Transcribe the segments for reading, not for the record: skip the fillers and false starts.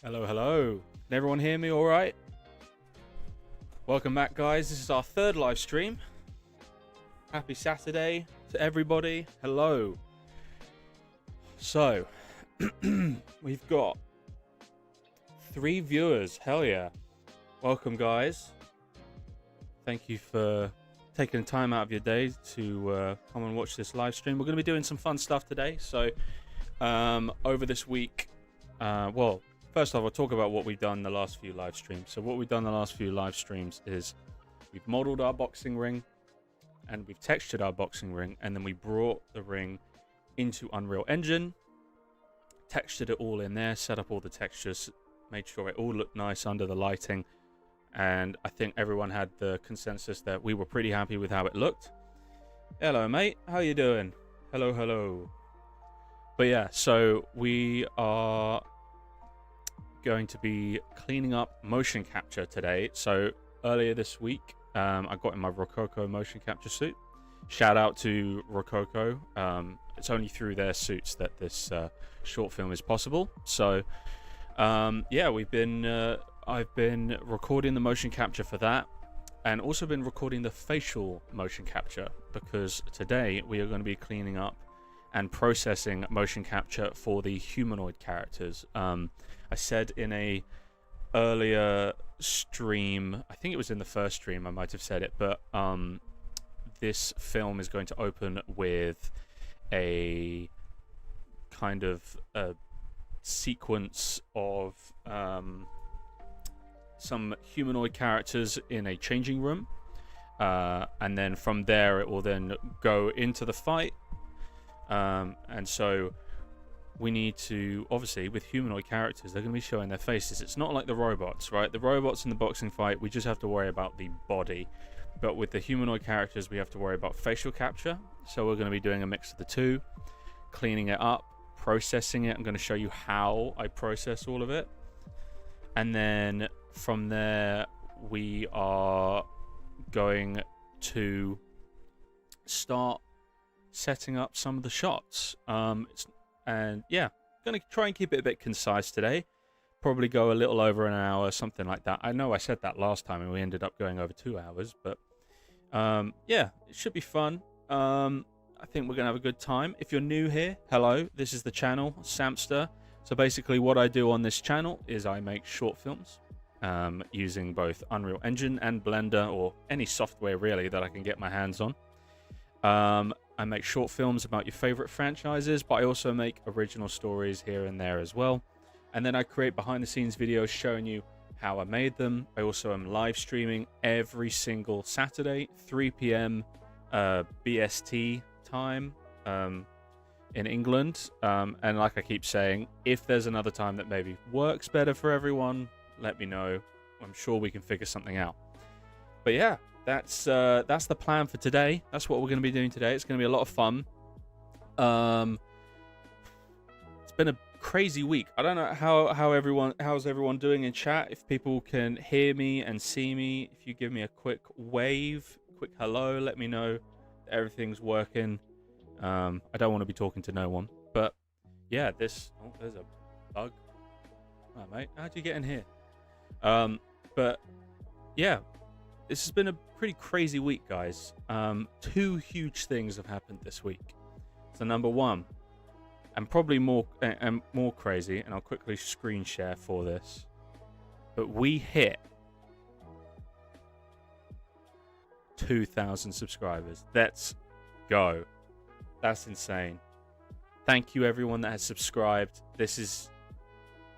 Hello, hello. Can everyone hear me all right? Welcome back, guys. This is our third live stream. Happy Saturday to everybody. Hello. So, we've got 3 viewers. Hell yeah. Welcome, guys. Thank you for taking time out of your day to come and watch this live stream. We're going to be doing some fun stuff today. So, over this week, first off, I'll talk about what we've done the last few live streams. So what we've done the last few live streams is we've modeled our boxing ring and we've textured our boxing ring, and then we brought the ring into Unreal Engine, textured it all in there, set up all the textures, made sure it all looked nice under the lighting, and I think everyone had the consensus that we were pretty happy with how it looked. Hello, mate. How you doing? Hello, hello. But yeah, so we are going to be cleaning up motion capture today. So earlier this week, I got in my Rococo motion capture suit. Shout out to Rococo. It's only through their suits that this short film is possible. So yeah, I've been recording the motion capture for that, and also been recording the facial motion capture, because today we are going to be cleaning up and processing motion capture for the humanoid characters. I said in a earlier stream, I think it was in the first stream, I might have said it, but this film is going to open with a kind of a sequence of some humanoid characters in a changing room, and then from there it will then go into the fight. And so we need to, obviously, with humanoid characters, they're going to be showing their faces. It's not like the robots, right? The robots in the boxing fight, we just have to worry about the body. But with the humanoid characters, we have to worry about facial capture. So we're going to be doing a mix of the two, cleaning it up, processing it. I'm going to show you how I process all of it. And then from there, we are going to start setting up some of the shots. And yeah, gonna try and keep it a bit concise today. Probably go a little over an hour, something like that. I know I said that last time and we ended up going over 2 hours, but yeah, it should be fun. I think we're gonna have a good time. If you're new here, hello, this is the channel Samster. So basically what I do on this channel is I make short films using both Unreal Engine and Blender, or any software really that I can get my hands on. I make short films about your favorite franchises, but I also make original stories here and there as well. And then I create behind the scenes videos showing you how I made them. I also am live streaming every single Saturday, 3 p.m. BST time in England. And like I keep saying, if there's another time that maybe works better for everyone, let me know. I'm sure we can figure something out. But yeah, that's the plan for today. That's what we're going to be doing today. It's going to be a lot of fun. It's been a crazy week. I don't know how's everyone doing in chat. If people can hear me and see me, if you give me a quick wave, quick hello, let me know that everything's working. I don't want to be talking to no one, but yeah, there's a bug. Oh, mate, how'd you get in here? But yeah, this has been a pretty crazy week, guys. 2 huge things have happened this week. So number one, and probably more crazy, and I'll quickly screen share for this, but we hit 2,000 subscribers. Let's go. That's insane. Thank you everyone that has subscribed. This is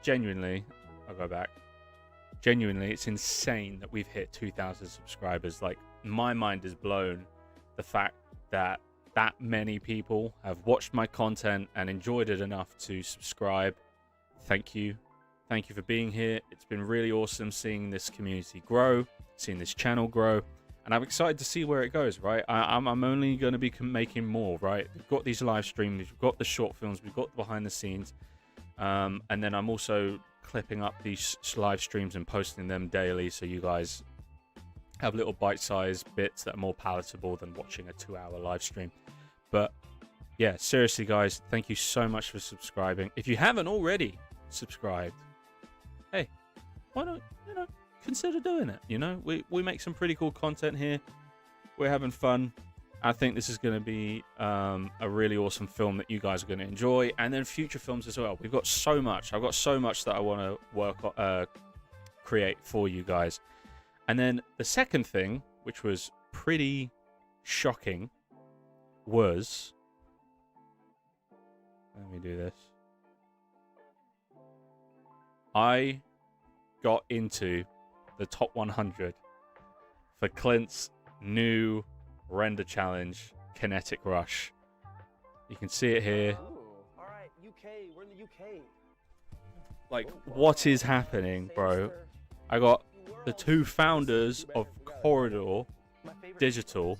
genuinely, I'll go back. Genuinely, it's insane that we've hit 2,000 subscribers. Like, my mind is blown. The fact that that many people have watched my content and enjoyed it enough to subscribe. Thank you. Thank you for being here. It's been really awesome seeing this community grow, seeing this channel grow. And I'm excited to see where it goes, right? I'm only going to be making more, right? We've got these live streams, we've got the short films, we've got the behind the scenes. And then I'm also clipping up these live streams and posting them daily, so you guys have little bite-sized bits that are more palatable than watching a 2-hour live stream. But yeah, seriously guys, thank you so much for subscribing. If you haven't already subscribed, why don't, consider doing it? We make some pretty cool content here. We're having fun. I think this is going to be a really awesome film that you guys are going to enjoy, and then future films as well. We've got so much. I've got so much that I want to work on, create for you guys. And then the second thing, which was pretty shocking, was, let me do this. I got into the top 100 for Clint's new render challenge, Kinetic Rush. You can see it here. Ooh, all right, UK, we're in the UK. Like, what is happening, bro? I got the two founders of Corridor Digital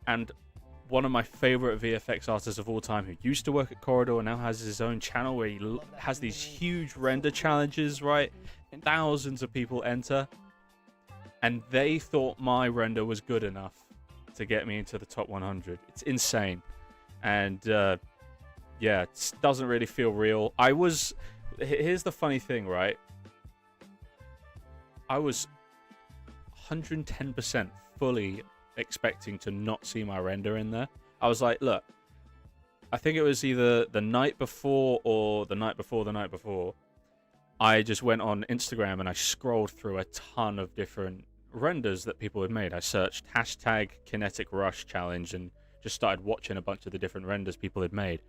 and one of my favorite VFX artists of all time, who used to work at Corridor and now has his own channel where he has these huge render challenges, right? Thousands of people enter, and they thought my render was good enough to get me into the top 100. It's insane. And yeah, it doesn't really feel real. Here's the funny thing, right? I was 110% fully expecting to not see my render in there. I was like, look, I think it was either the night before or the night before the night before, I just went on Instagram and I scrolled through a ton of different renders that people had made. I searched hashtag Kinetic Rush challenge and just started watching a bunch of the different renders people had made.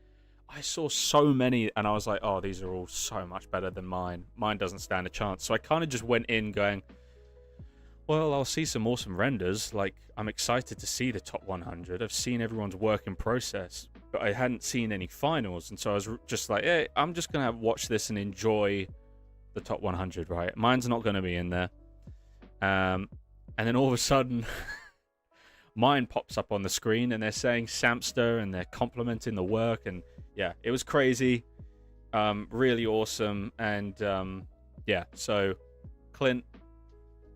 I saw so many and I was like, oh, these are all so much better than mine. Mine doesn't stand a chance. So I kind of just went in going, well, I'll see some awesome renders. Like, I'm excited to see the top 100. I've seen everyone's work in process, but I hadn't seen any finals. And so I was just like, hey, I'm just going to watch this and enjoy the top 100, right? Mine's not going to be in there. And then all of a sudden, mine pops up on the screen and they're saying Samster and they're complimenting the work. And yeah, it was crazy. Really awesome. And yeah, so Clint,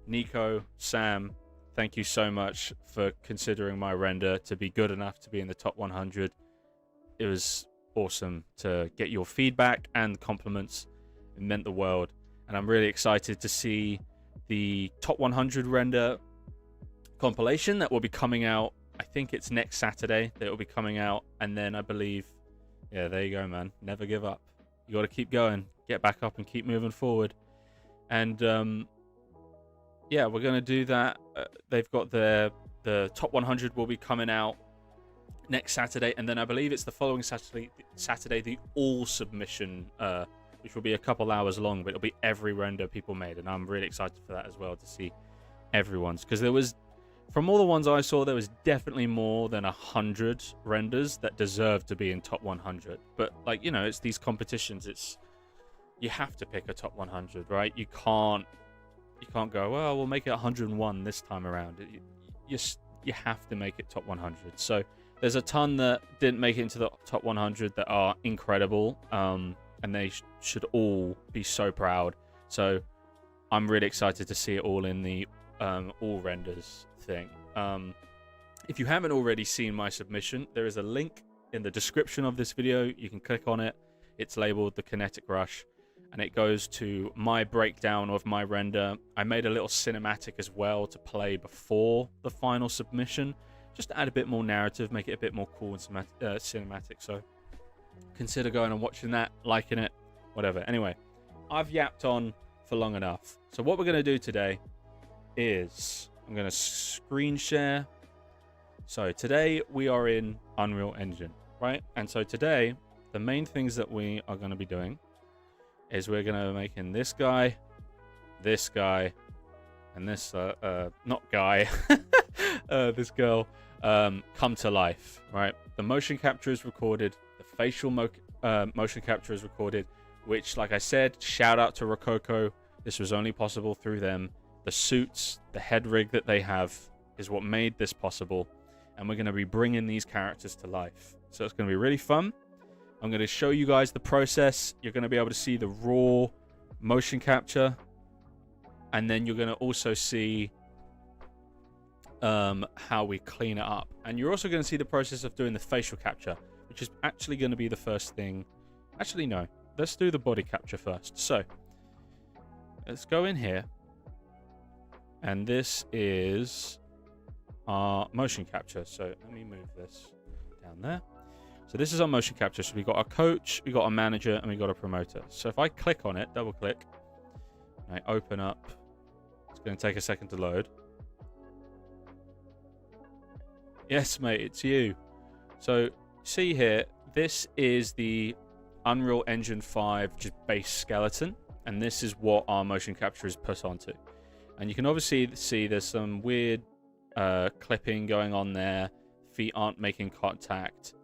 Nico, Sam, thank you so much for considering my render to be good enough to be in the top 100. It was awesome to get your feedback and compliments. It meant the world. And I'm really excited to see the top 100 render compilation that will be coming out. I think it's next Saturday that it will be coming out. And then I believe, yeah, there you go, man. Never give up. You got to keep going, get back up and keep moving forward. And yeah, we're going to do that. They've got the top 100 will be coming out next Saturday. And then I believe it's the following Saturday, the all submission, which will be a couple hours long, but it'll be every render people made. And I'm really excited for that as well, to see everyone's. Because there was, from all the ones I saw, there was definitely more than 100 renders that deserve to be in top 100. But, like, you know, it's these competitions. It's, you have to pick a top 100, right? You can't go, well, we'll make it 101 this time around. You have to make it top 100. So there's a ton that didn't make it into the top 100 that are incredible, and they should all be so proud. So I'm really excited to see it all in the all renders thing. If you haven't already seen my submission, there is a link in the description of this video. You can click on it. It's labeled the Kinetic Rush, and it goes to my breakdown of my render. I made a little cinematic as well to play before the final submission, just to add a bit more narrative, make it a bit more cool and cinematic. So consider going and watching that, liking it, whatever. Anyway, I've yapped on for long enough. So what we're going to do today is I'm going to screen share. So today we are in Unreal Engine, right? And so today, the main things that we are going to be doing is we're going to be making this guy, and this, not guy, this girl, come to life, right? The motion capture is recorded, the facial motion capture is recorded, which, like I said, shout out to Rococo. This was only possible through them. The suits, the head rig that they have is what made this possible. And we're going to be bringing these characters to life. So it's going to be really fun. I'm going to show you guys the process. You're going to be able to see the raw motion capture. And then you're going to also see how we clean it up. And you're also going to see the process of doing the facial capture, which is actually going to be the first thing. Actually, no. Let's do the body capture first. So, let's go in here. And this is our motion capture. So let me move this down there. So this is our motion capture. So we've got our coach, we've got our manager, and we've got a promoter. So if I click on it, double click, and I open up, it's going to take a second to load. Yes, mate, it's you. So see here, this is the Unreal Engine 5 just base skeleton, and this is what our motion capture is put onto. And you can obviously see there's some weird clipping going on there. Feet aren't making contact.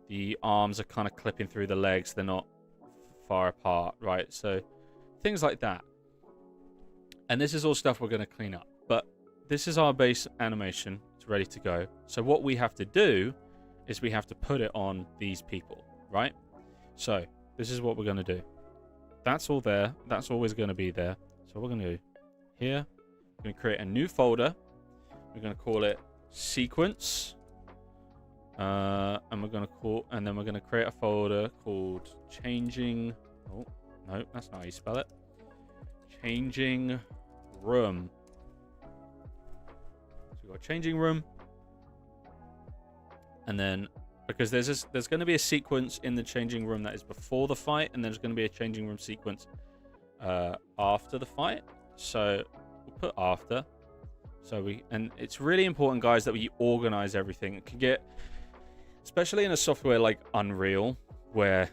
The arms are kind of clipping through the legs. They're not far apart, right? So things like that. And this is all stuff we're going to clean up. But this is our base animation. It's ready to go. So what we have to do is we have to put it on these people, right? So this is what we're going to do. That's all there. That's always going to be there. So what we're going to do here, we're going to create a new folder. We're going to call it sequence. And then we're going to create a folder called changing. Oh, no, that's not how you spell it. Changing room. So we've got changing room. And then, because there's going to be a sequence in the changing room that is before the fight, and there's going to be a changing room sequence after the fight. So we'll put after. And it's really important, guys, that we organize everything. It can get, especially in a software like Unreal, where,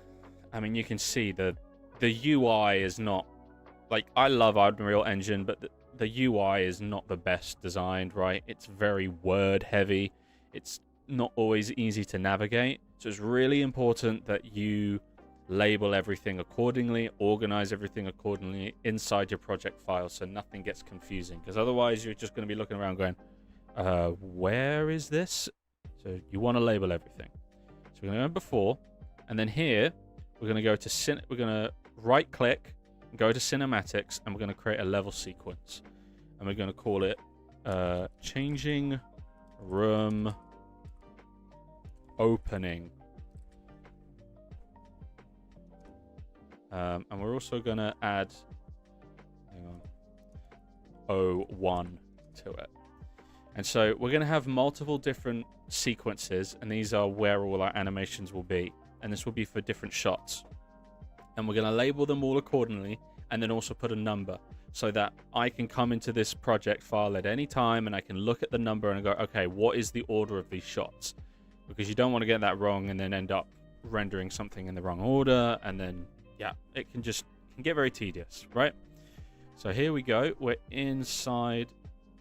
I mean, you can see the UI is not, like, I love Unreal Engine, but the UI is not the best designed, right? It's very word heavy. It's not always easy to navigate. So it's really important that you label everything accordingly, organize everything accordingly inside your project file so nothing gets confusing, because otherwise you're just going to be looking around going, where is this? So you want to label everything. So we're going to go before, and then here we're going to go to we're going to right click and go to cinematics, and we're going to create a level sequence, and we're going to call it changing room opening. And we're also going to add, hang on, 01 to it. And so we're going to have multiple different sequences, and these are where all our animations will be. And this will be for different shots. And we're going to label them all accordingly, and then also put a number, so that I can come into this project file at any time, and I can look at the number and go, okay, what is the order of these shots? Because you don't want to get that wrong and then end up rendering something in the wrong order, and then, yeah, it can get very tedious, right? So here we go. We're inside,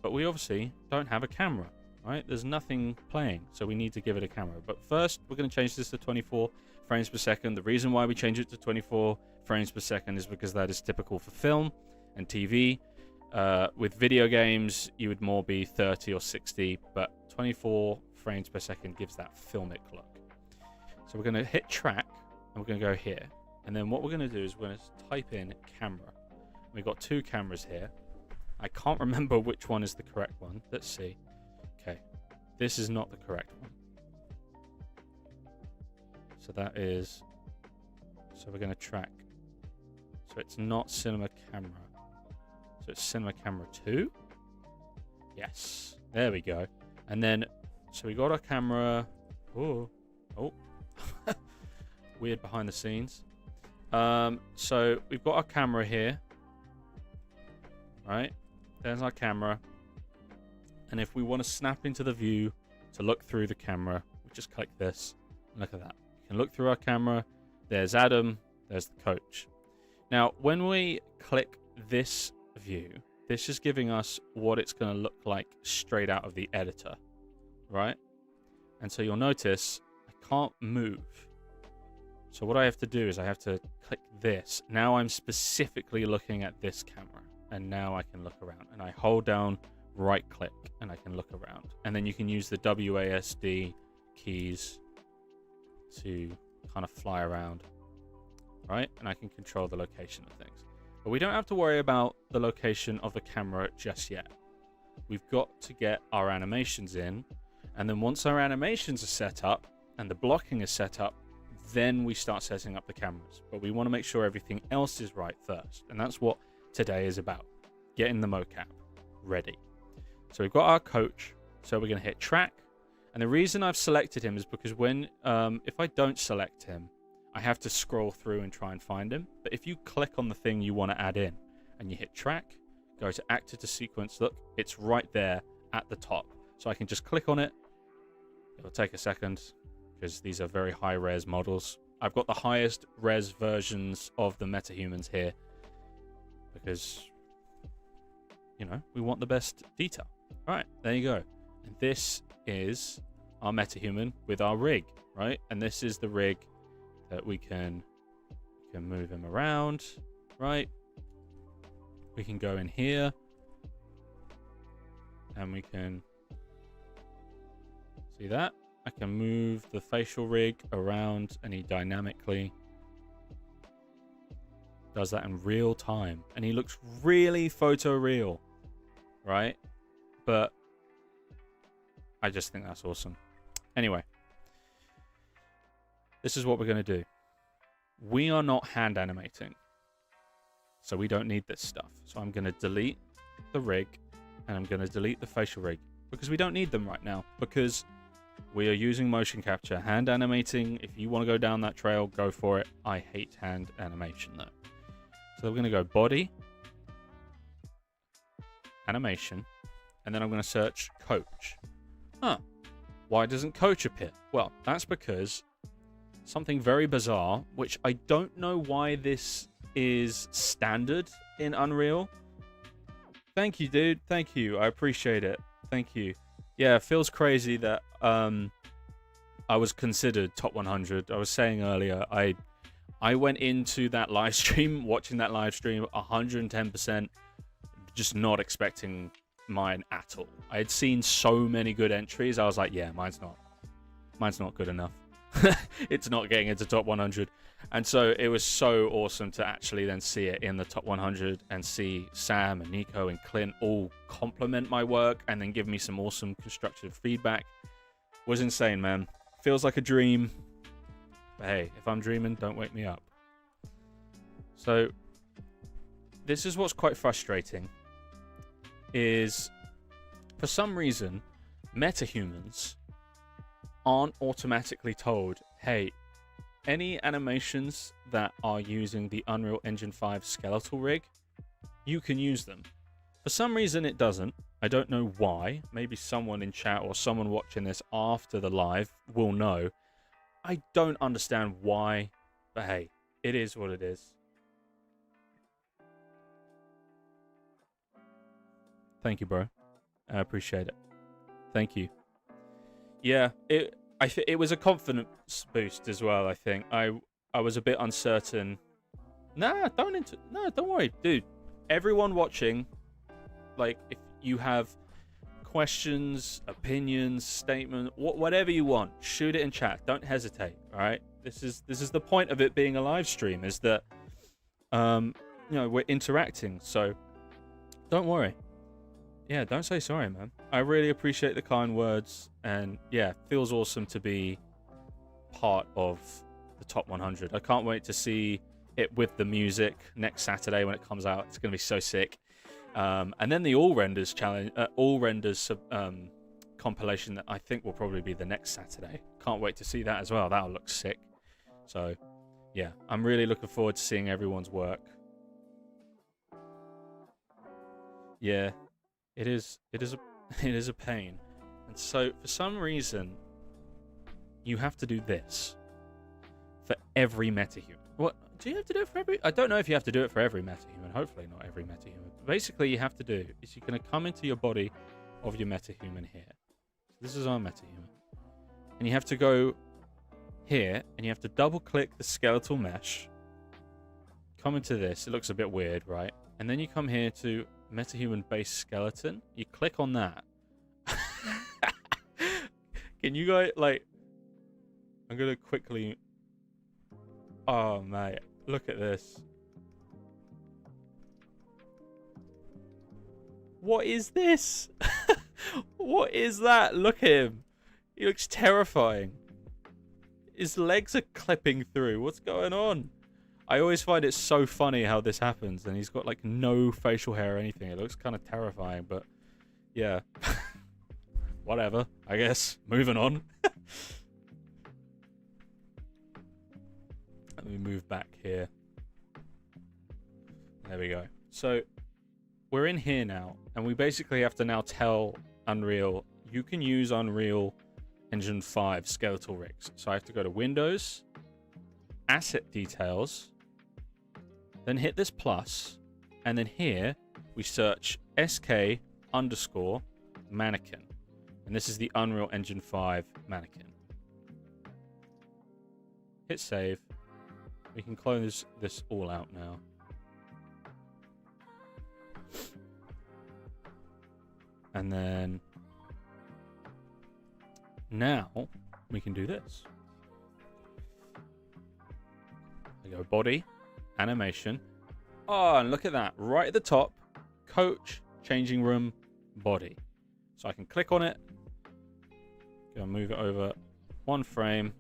but we obviously don't have a camera, right? There's nothing playing, so we need to give it a camera. But first, we're going to change this to 24 frames per second. The reason why we change it to 24 frames per second is because that is typical for film and TV. With video games, you would more be 30 or 60, but 24 frames per second gives that filmic look. So we're going to hit track, and we're going to go here. And then what we're going to do is we're going to type in camera. We've got two cameras here. I can't remember which one is the correct one. Let's see. Okay, this is not the correct one. So that is, so we're going to track. So it's not cinema camera. So it's cinema camera 2. Yes, there we go. And then, so we got our camera. Oh, weird behind the scenes. So we've got our camera here, right? There's our camera. And if we want to snap into the view to look through the camera, we just click this. Look at that. You can look through our camera. There's Adam. There's the coach. Now, when we click this view, this is giving us what it's going to look like straight out of the editor, right? And so you'll notice I can't move. So what I have to do is I have to click this. Now I'm specifically looking at this camera, and now I can look around, and I hold down right click and I can look around. And then you can use the WASD keys to kind of fly around, right? And I can control the location of things. But we don't have to worry about the location of the camera just yet. We've got to get our animations in, and then once our animations are set up and the blocking is set up, then we start setting up the cameras. But we want to make sure everything else is right first. And that's what today is about. Getting the MoCap ready. So we've got our coach. So we're going to hit track. And the reason I've selected him is because when, if I don't select him, I have to scroll through and try and find him. But if you click on the thing you want to add in and you hit track, go to actor to sequence, look, it's right there at the top. So I can just click on it. It'll take a second because these are very high res models. I've got the highest res versions of the metahumans here because, you know, we want the best detail. All right, there you go. And this is our metahuman with our rig, right? And this is the rig that we can move him around, right? We can go in here and we can see that. I can move the facial rig around and he dynamically does that in real time. And he looks really photoreal, right? But I just think that's awesome. Anyway, this is what we're going to do. We are not hand animating, so we don't need this stuff. So I'm going to delete the rig and I'm going to delete the facial rig because we don't need them right now because we are using motion capture. Hand animating, if you want to go down that trail, go for it. I hate hand animation though. So we're going to go body, animation, and then I'm going to search coach. Huh. Why doesn't coach appear? Well, that's because something very bizarre, which I don't know why this is standard in Unreal. Thank you, dude. Thank you. I appreciate it. Thank you. Yeah, it feels crazy that I was considered top 100. I was saying earlier, I went into that live stream, watching that live stream 110%, just not expecting mine at all. I had seen so many good entries. I was like, yeah, mine's not good enough. It's not getting into top 100. And so it was so awesome to actually then see it in the top 100 and see Sam and Nico and Clint all compliment my work and then give me some awesome constructive feedback. It was insane, man. Feels like a dream. But hey, if I'm dreaming, don't wake me up. So this is what's quite frustrating, is for some reason, metahumans aren't automatically told, hey, any animations that are using the Unreal Engine 5 skeletal rig, you can use them. For some reason it doesn't. I don't know why. Maybe someone in chat or someone watching this after the live will know. I don't understand why, but hey, it is what it is. Thank you, bro. I appreciate it. Thank you. Yeah, it was a confidence boost as well, I think. I was a bit uncertain. Don't worry, dude. Everyone watching, like, if you have questions, opinions, statement, whatever you want, shoot it in chat. Don't hesitate, all right? This is the point of it being a live stream, is that you know, we're interacting, so don't worry. Yeah, don't say sorry, man. I really appreciate the kind words, and yeah, it feels awesome to be part of the top 100. I can't wait to see it with the music next Saturday when it comes out. It's going to be so sick. And then the All Renders challenge, All Renders compilation that I think will probably be the next Saturday. Can't wait to see that as well. That'll look sick. So yeah, I'm really looking forward to seeing everyone's work. Yeah. It is a pain. And so for some reason you have to do this for every metahuman. What do you have to do it for every? I don't know if you have to do it for every metahuman. Hopefully not every metahuman. But basically you have to do is you're going to come into your body of your metahuman here. So this is our metahuman. And you have to go here and you have to double click the skeletal mesh. Come into this. It looks a bit weird, right? And then you come here to metahuman base skeleton. You click on that. Can you guys, like, I'm gonna quickly, oh mate, look at this. What is this? What is that? Look at him. He looks terrifying. His legs are clipping through. What's going on? I always find it so funny how this happens, and he's got like no facial hair or anything. It looks kind of terrifying, but yeah. Whatever, I guess. Moving on. Let me move back here. There we go. So we're in here now, and we basically have to now tell Unreal, you can use Unreal Engine 5 skeletal rigs. So I have to go to Windows, Asset Details, then hit this plus, and then here we search SK underscore mannequin. And this is the Unreal Engine 5 mannequin. Hit save. We can close this all out now. And then now we can do this. I go body, animation. Oh, and look at that. Right at the top, coach, changing room, body. So I can click on it. Go move it over one frame.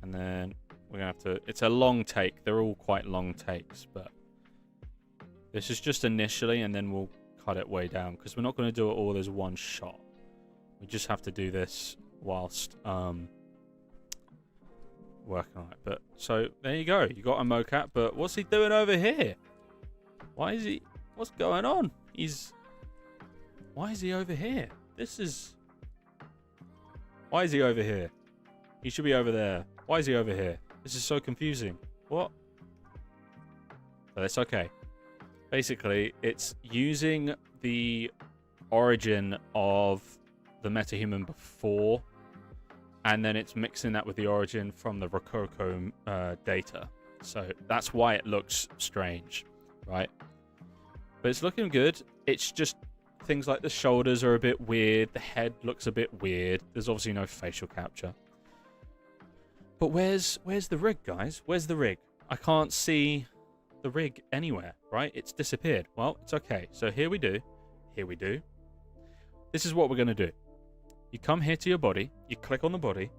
And then we're going to have to... It's a long take. They're all quite long takes, but this is just initially, and then we'll cut it way down because we're not going to do it all as one shot. We just have to do this whilst working on it. But so there you go. You got a MoCap, but what's he doing over here? Why is he... What's going on? Why is he over here? This is... Why is he over here? He should be over there. Why is he over here? This is so confusing. What? But it's okay. Basically, it's using the origin of the metahuman before, and then it's mixing that with the origin from the Rococo data. So that's why it looks strange, right? But it's looking good. It's just things like the shoulders are a bit weird. The head looks a bit weird. There's obviously no facial capture. But where's the rig, guys? Where's the rig? I can't see the rig anywhere, right? It's disappeared. Well, it's okay. So here we do. Here we do. This is what we're going to do. You come here to your body. You click on the body.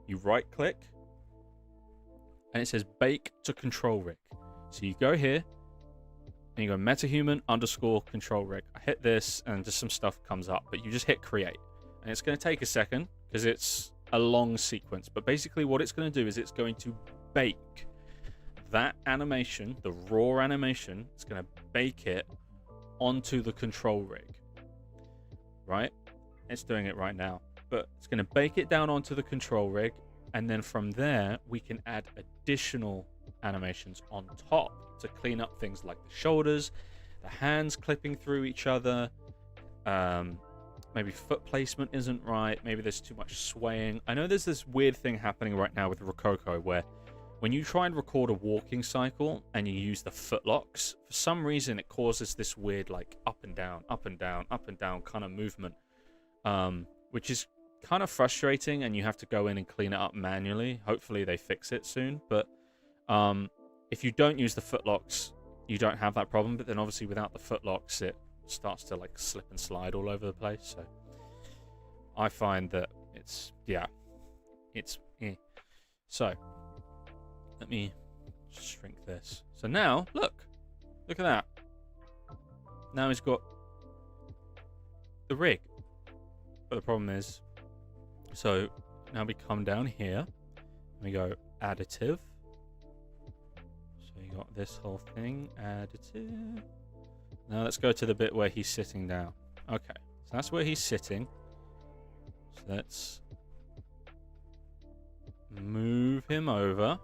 You right click. And it says bake to control rig. So you go here. And you go metahuman underscore control rig. I hit this and just some stuff comes up. But you just hit create. And it's going to take a second because it's a long sequence. But basically what it's going to do is it's going to bake that animation, the raw animation. It's going to bake it onto the control rig. Right? It's doing it right now. But it's going to bake it down onto the control rig. And then from there, we can add additional animations on top to clean up things like the shoulders, the hands clipping through each other. Maybe foot placement isn't right. Maybe there's too much swaying. I know there's this weird thing happening right now with Rococo where when you try and record a walking cycle and you use the foot locks, for some reason it causes this weird like up and down, up and down, up and down kind of movement, which is kind of frustrating, and you have to go in and clean it up manually. Hopefully they fix it soon. But if you don't use the foot locks, you don't have that problem. But then obviously without the foot locks, it starts to like slip and slide all over the place. So I find that it's so let me shrink this. So now look at that. Now he's got the rig, but the problem is, so now we come down here and we go additive. So you got this whole thing, additive. Now let's go to the bit where he's sitting down. Okay, so that's where he's sitting. So let's move him over.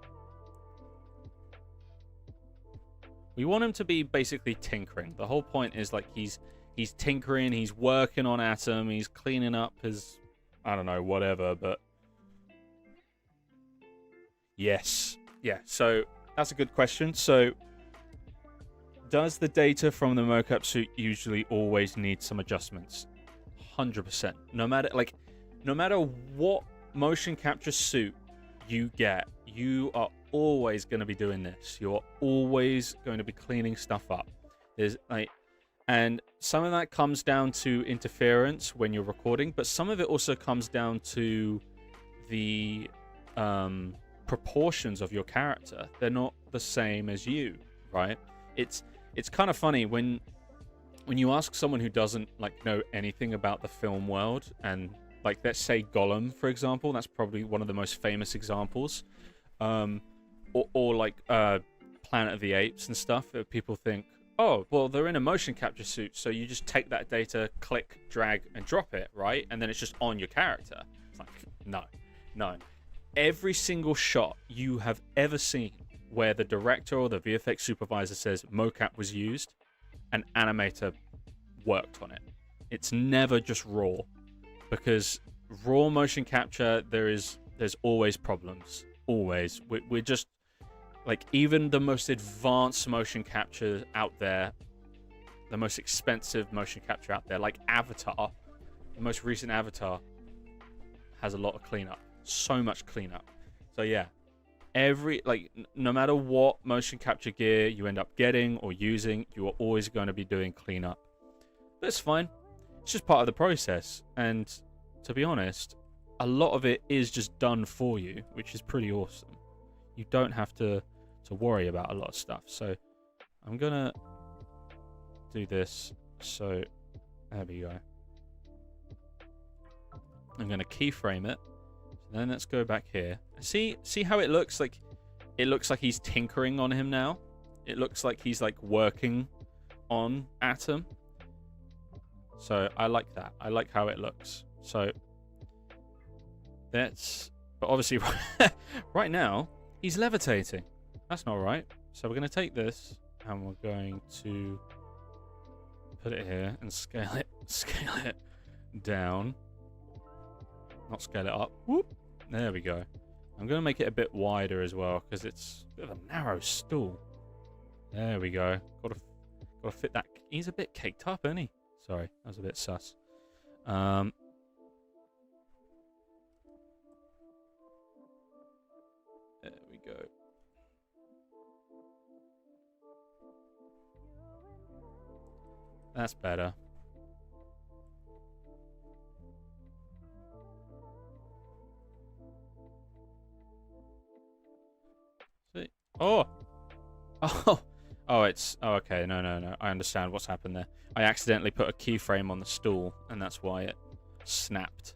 We want him to be basically tinkering. The whole point is like he's tinkering, he's working on Atom, he's cleaning up his, I don't know, whatever, but yes. Yeah, so that's a good question. So does the data from the MoCap suit usually always need some adjustments? 100%. No matter what motion capture suit you get, you are always going to be doing this. You're always going to be cleaning stuff up. There's like, and some of that comes down to interference when you're recording, but some of it also comes down to the proportions of your character. They're not the same as you, right? It's kind of funny when you ask someone who doesn't like know anything about the film world, and like let's say Gollum, for example, that's probably one of the most famous examples, or like Planet of the Apes and stuff. People think, oh, well, they're in a motion capture suit, so you just take that data, click, drag, and drop it, right? And then it's just on your character. It's like, no. Every single shot you have ever seen where the director or the VFX supervisor says MoCap was used, an animator worked on it. It's never just raw, because raw motion capture, there's always problems. Always. We're just like, even the most advanced motion capture out there, the most expensive motion capture out there, like Avatar, the most recent Avatar, has a lot of cleanup. So much cleanup. So yeah, no matter what motion capture gear you end up getting or using, you are always going to be doing cleanup. That's fine. It's just part of the process. And to be honest, a lot of it is just done for you, which is pretty awesome. You don't have to worry about a lot of stuff. So I'm gonna do this. So there we go. I'm gonna keyframe it. So then let's go back here. See how it looks like? It looks like he's tinkering on him now. It looks like he's like working on Atom. So I like that. I like how it looks. So but obviously right now he's levitating. That's not right. So we're going to take this and we're going to put it here and scale it down. Not scale it up. Whoop. There we go. I'm going to make it a bit wider as well, because it's a bit of a narrow stool. There we go. Got to fit that. He's a bit caked up, isn't he? Sorry, that was a bit sus. There we go. That's better. See? Oh, it's... Oh, okay. No. I understand what's happened there. I accidentally put a keyframe on the stool, and that's why it snapped.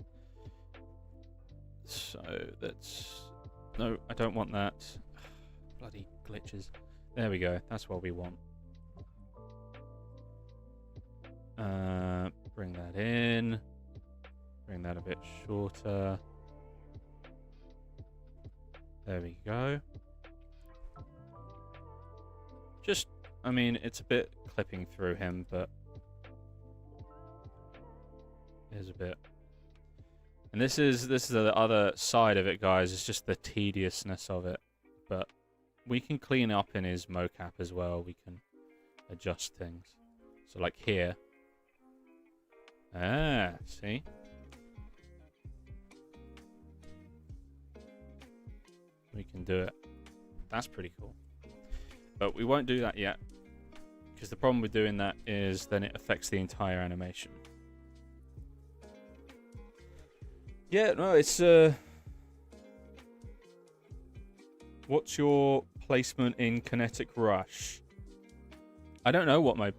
So that's... No, I don't want that. Bloody glitches. There we go. That's what we want. Bring that in. Bring that a bit shorter. There we go. Just, I mean, it's a bit clipping through him, but here's a bit. And this is the other side of it, guys. It's just the tediousness of it. But we can clean up in his mocap as well. We can adjust things. So like here. Ah, see? We can do it. That's pretty cool. But we won't do that yet, because the problem with doing that is then it affects the entire animation. Yeah, no, it's what's your placement in Kinetic Rush? I don't know what my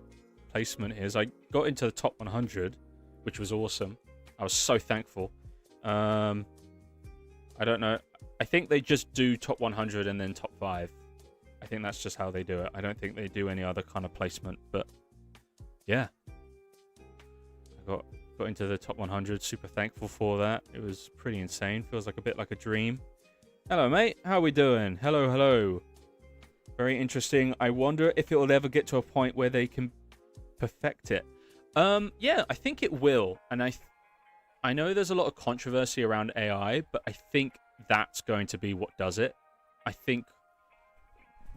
placement is. I got into the top 100, which was awesome. I was so thankful. I don't know. I think they just do top 100 and then top 5. I think that's just how they do it. I don't think they do any other kind of placement. But yeah, I got into the top 100. Super thankful for that. It was pretty insane. Feels like a bit like a dream. Hello, mate. How are we doing? Hello. Very interesting. I wonder if it will ever get to a point where they can perfect it. Yeah, I think it will. And I know there's a lot of controversy around AI, but I think that's going to be what does it. I think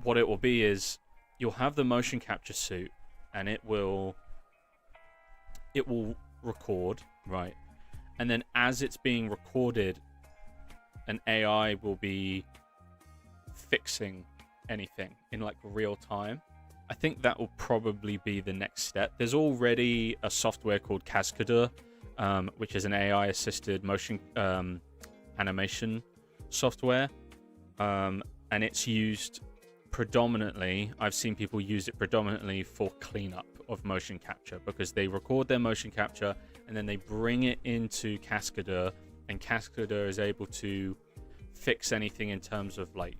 what it will be is you'll have the motion capture suit, and it will record, right? And then as it's being recorded, an AI will be fixing anything in like real time. I think that will probably be the next step. There's already a software called Cascadeur, which is an AI-assisted motion animation software, and it's used predominantly. I've seen people use it predominantly for cleanup of motion capture, because they record their motion capture and then they bring it into Cascadeur, and Cascadeur is able to fix anything in terms of like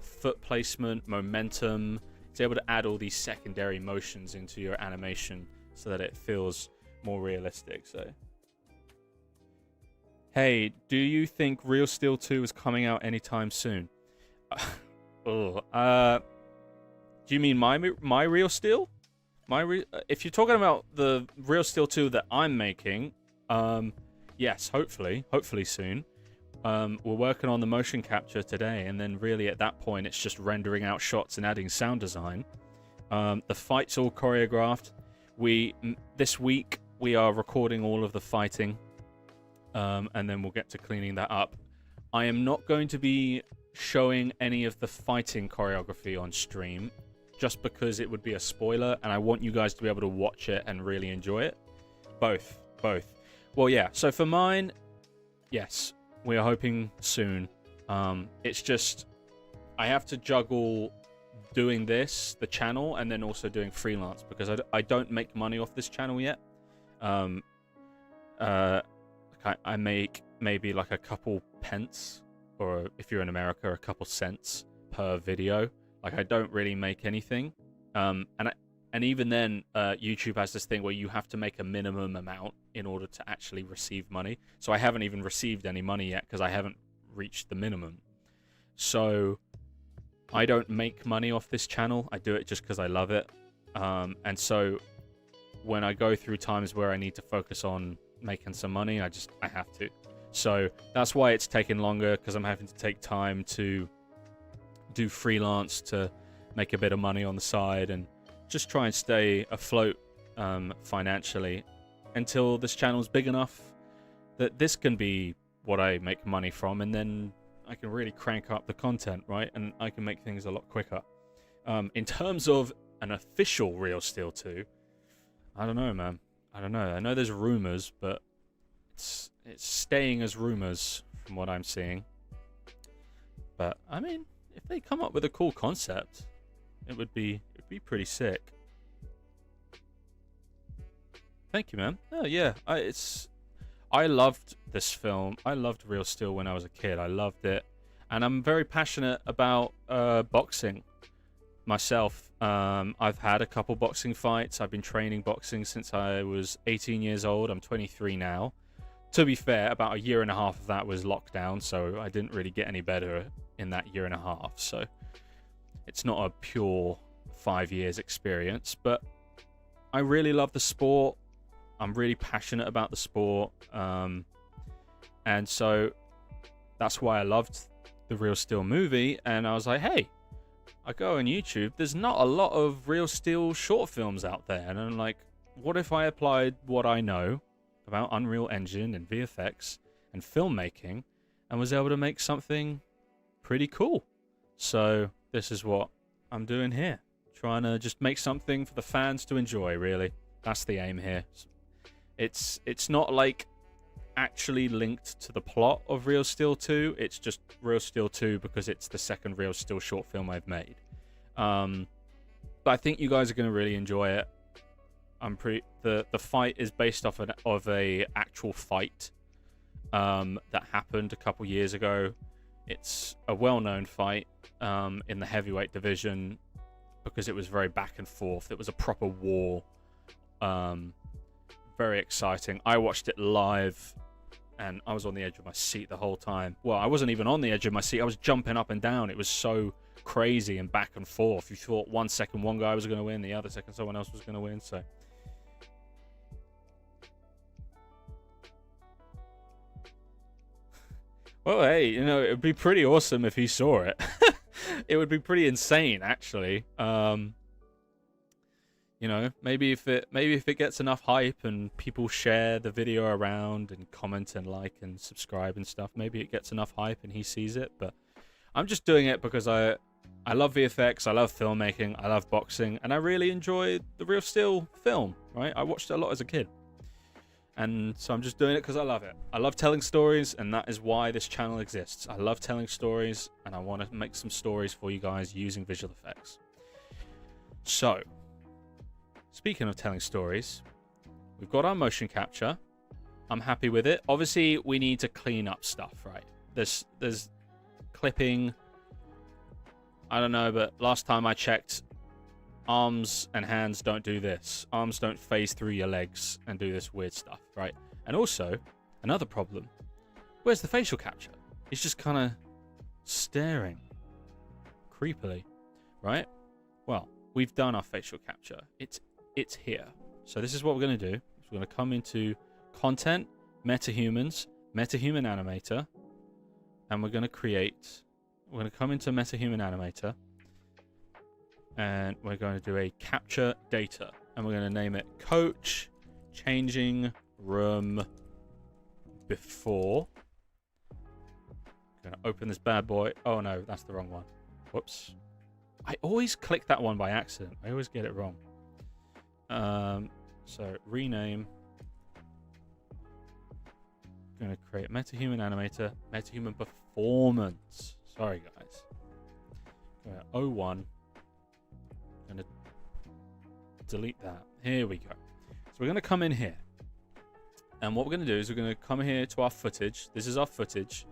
foot placement, momentum. It's able to add all these secondary motions into your animation so that it feels more realistic. So, hey, do you think Real Steel 2 is coming out anytime soon? Do you mean my Real Steel? If you're talking about the Real Steel 2 that I'm making, yes, hopefully soon. We're working on the motion capture today, and then really at that point it's just rendering out shots and adding sound design. The fight's all choreographed. This week we are recording all of the fighting, and then we'll get to cleaning that up. I am not going to be showing any of the fighting choreography on stream, just because it would be a spoiler, and I want you guys to be able to watch it and really enjoy it. Both. Well, yeah, so for mine, yes, we are hoping soon. It's just, I have to juggle doing this, the channel, and then also doing freelance, because I don't make money off this channel yet. I make maybe like a couple pence, or if you're in America, a couple cents per video. Like, I don't really make anything. And even then, YouTube has this thing where you have to make a minimum amount in order to actually receive money. So I haven't even received any money yet because I haven't reached the minimum. So I don't make money off this channel. I do it just because I love it. And so when I go through times where I need to focus on making some money, I have to. So that's why it's taking longer, because I'm having to take time to do freelance to make a bit of money on the side and just try and stay afloat financially until this channel's big enough that this can be what I make money from, and then I can really crank up the content, right? And I can make things a lot quicker. In terms of an official Real Steel 2, I don't know, man. I don't know. I know there's rumors, but it's staying as rumors from what I'm seeing. But I mean, if they come up with a cool concept, it'd be pretty sick. Thank you, man. Oh yeah, I loved this film. I loved Real Steel when I was a kid. I loved it, and I'm very passionate about boxing myself. I've had a couple boxing fights. I've been training boxing since I was 18 years old. I'm 23 now. To be fair, about a year and a half of that was lockdown, so I didn't really get any better in that year and a half. So it's not a pure 5 years experience, but I really love the sport. I'm really passionate about the sport. And so that's why I loved the Real Steel movie. And I was like, hey, I go on YouTube. There's not a lot of Real Steel short films out there. And I'm like, what if I applied what I know about Unreal Engine and VFX and filmmaking and was able to make something pretty cool? So this is what I'm doing here. Trying to just make something for the fans to enjoy, really. That's the aim here. It's not like actually linked to the plot of Real Steel 2. It's just Real Steel 2 because it's the second Real Steel short film I've made. But I think you guys are going to really enjoy it. The fight is based off of a actual fight that happened a couple years ago. It's a well-known fight in the heavyweight division because it was very back and forth. It was a proper war. Very exciting. I watched it live and I was on the edge of my seat the whole time. Well, I wasn't even on the edge of my seat. I was jumping up and down. It was so crazy and back and forth. You thought 1 second one guy was going to win, the other second someone else was going to win. So well, hey, you know, it would be pretty awesome if he saw it. It would be pretty insane, actually. You know, maybe if it gets enough hype and people share the video around and comment and like and subscribe and stuff, maybe it gets enough hype and he sees it. But I'm just doing it because I love VFX, I love filmmaking, I love boxing, and I really enjoy the Real Steel film, right? I watched it a lot as a kid. And so I'm just doing it because I love it. I love telling stories, and that is why this channel exists. I love telling stories, and I want to make some stories for you guys using visual effects. So, speaking of telling stories, we've got our motion capture. I'm happy with it. Obviously, we need to clean up stuff, right? There's clipping. I don't know, but last time I checked, arms and hands don't do this. Arms don't phase through your legs and do this weird stuff, right? And also, another problem. Where's the facial capture? He's just kind of staring creepily, right? Well, we've done our facial capture. It's here. So this is what we're going to do. We're going to come into Content, MetaHumans, MetaHuman Animator, and we're going to come into MetaHuman Animator, and we're going to do a capture data, and we're going to name it Coach Changing Room Before. I'm going to open this bad boy. Oh no, that's the wrong one. Whoops. I always click that one by accident. I always get it wrong. So rename. I'm going to create MetaHuman Animator, MetaHuman Performance. Sorry guys. 01. I'm going to delete that. Here we go. So we're going to come in here. And what we're going to do is we're going to come here to our footage. This is our footage.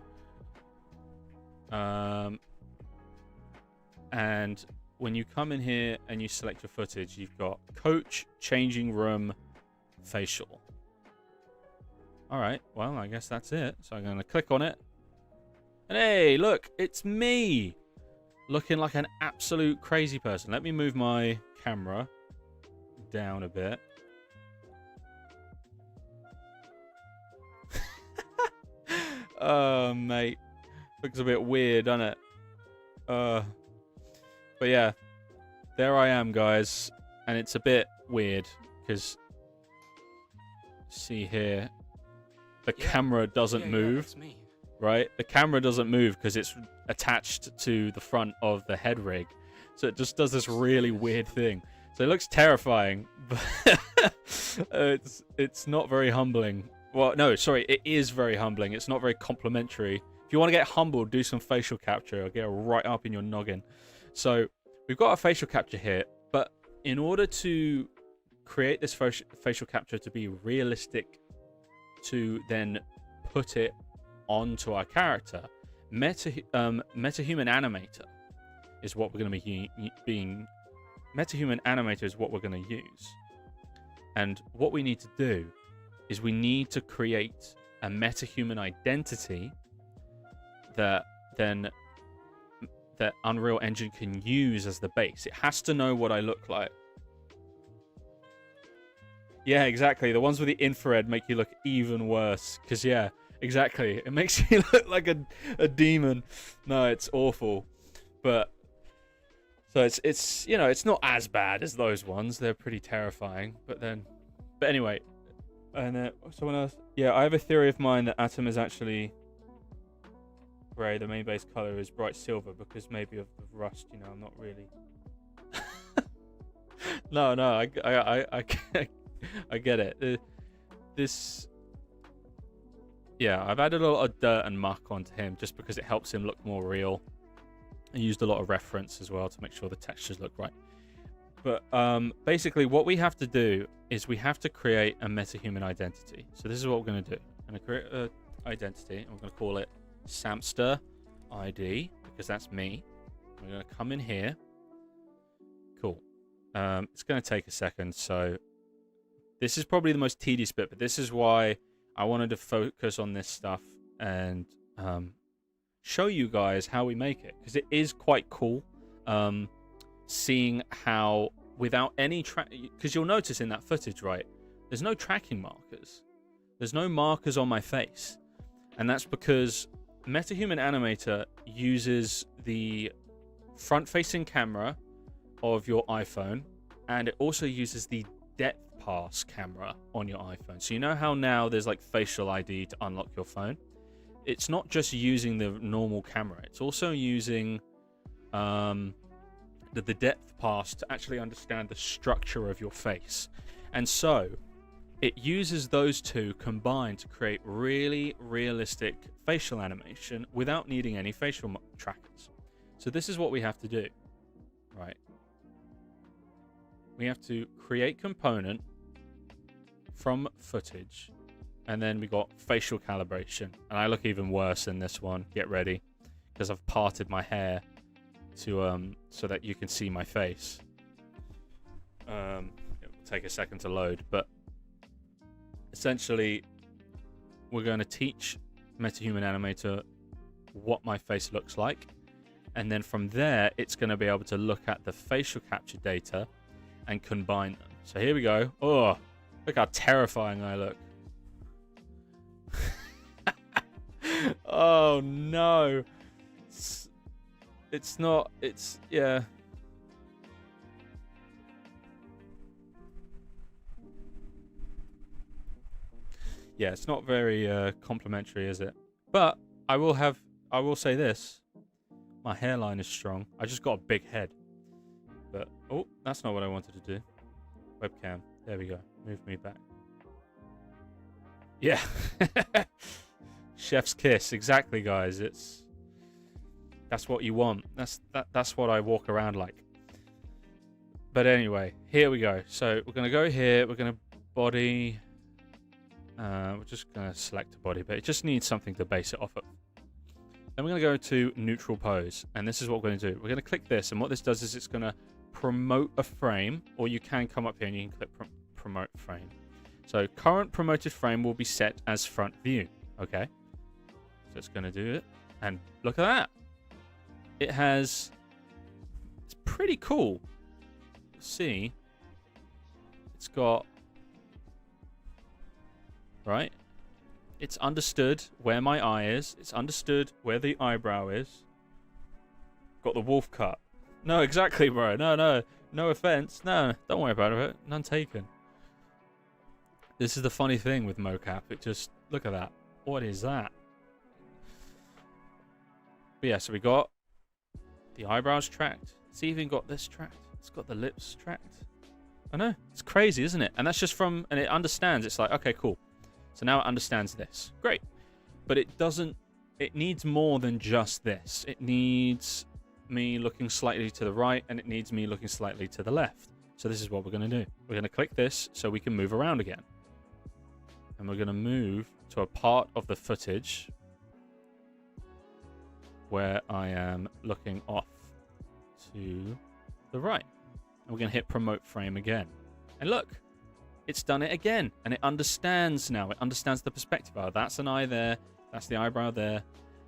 And when you come in here and you select your footage, you've got Coach Changing Room Facial. All right, well, I guess that's it. So I'm going to click on it. And hey, look, it's me looking like an absolute crazy person. Let me move my camera down a bit. Oh, mate. Looks a bit weird, doesn't it? But yeah, there I am, guys. And it's a bit weird because, see here, the camera doesn't move. That's me. Right? The camera doesn't move because it's attached to the front of the head rig. So it just does this really weird thing. So it looks terrifying, but it's not very humbling. Well, no, sorry, it is very humbling. It's not very complimentary. If you want to get humbled, do some facial capture. It'll get right up in your noggin. So we've got our facial capture here, but in order to create this facial capture to be realistic, to then put it onto our character, MetaHuman Animator is what we're going to be MetaHuman Animator is what we're going to use. And what we need to do is we need to create a MetaHuman identity that Unreal Engine can use as the base. It has to know what I look like. Yeah, exactly. The ones with the infrared make you look even worse. Because, yeah, exactly. It makes you look like a demon. No, it's awful. But, so it's you know, it's not as bad as those ones. They're pretty terrifying. But anyway. And someone else. Yeah, I have a theory of mine that Atom is actually grey. The main base color is bright silver because maybe of the rust. You know, I'm not really. No, I get it. Yeah, I've added a lot of dirt and muck onto him just because it helps him look more real. I used a lot of reference as well to make sure the textures look right. But basically, what we have to do is we have to create a MetaHuman identity. So this is what we're going to do. I'm going to create an identity, and we're going to call it Samster ID, because that's me. We're going to come in here. Cool. It's going to take a second, so this is probably the most tedious bit, but this is why I wanted to focus on this stuff and show you guys how we make it, because it is quite cool seeing how without any because you'll notice in that footage, right, there's no tracking markers. There's no markers on my face, and that's because MetaHuman Animator uses the front-facing camera of your iPhone, and it also uses the depth pass camera on your iPhone. So you know how now there's like facial ID to unlock your phone? It's not just using the normal camera, it's also using the depth pass to actually understand the structure of your face. And so it uses those two combined to create really realistic facial animation without needing any facial trackers. So this is what we have to do, right? We have to create component from footage, and then we got facial calibration. And I look even worse in this one. Get ready, because I've parted my hair to so that you can see my face. It will take a second to load, but essentially we're going to teach MetaHuman Animator what my face looks like, and then from there it's going to be able to look at the facial capture data and combine them. So here we go. Oh, look how terrifying I look. Oh no, it's not, it's, yeah. Yeah, it's not very complimentary, is it? But I will say this. My hairline is strong. I just got a big head. But, oh, that's not what I wanted to do. Webcam. There we go. Move me back. Yeah. Chef's kiss. Exactly, guys. That's what you want. That's what I walk around like. But anyway, here we go. So we're going to go here. We're going to body... we're just going to select a body, but it just needs something to base it off of. Then we're going to go to neutral pose, and this is what we're going to do. We're going to click this, and what this does is it's going to promote a frame, or you can come up here and you can click promote frame. So current promoted frame will be set as front view. Okay, so it's going to do it, and look at that. It's pretty cool. See, it's got, right? It's understood where my eye is. It's understood where the eyebrow is. Got the wolf cut. No, exactly, bro. No offense. No, don't worry about it. None taken. This is the funny thing with MoCap. It just, look at that. What is that? But yeah, so we got the eyebrows tracked. It's even got this tracked. It's got the lips tracked. I know. It's crazy, isn't it? And that's just from, and it understands. It's like, okay, cool. So now it understands this. Great. But it doesn't, it needs more than just this. It needs me looking slightly to the right, and it needs me looking slightly to the left. So this is what we're going to do. We're going to click this so we can move around again. And we're going to move to a part of the footage where I am looking off to the right. And we're going to hit promote frame again. And look. It's done it again, and it understands now. It understands the perspective. Oh, that's an eye there. That's the eyebrow there.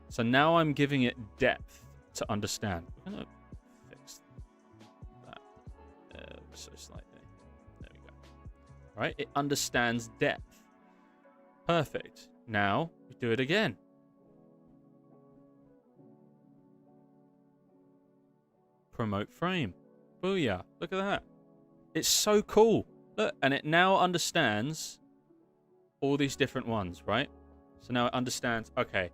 So now I'm giving it depth to understand. We're going to fix that so slightly. There we go. Right? It understands depth. Perfect. Now we do it again. Promote frame. Booyah. Look at that. It's so cool. Look, and it now understands all these different ones, right? So now it understands, okay,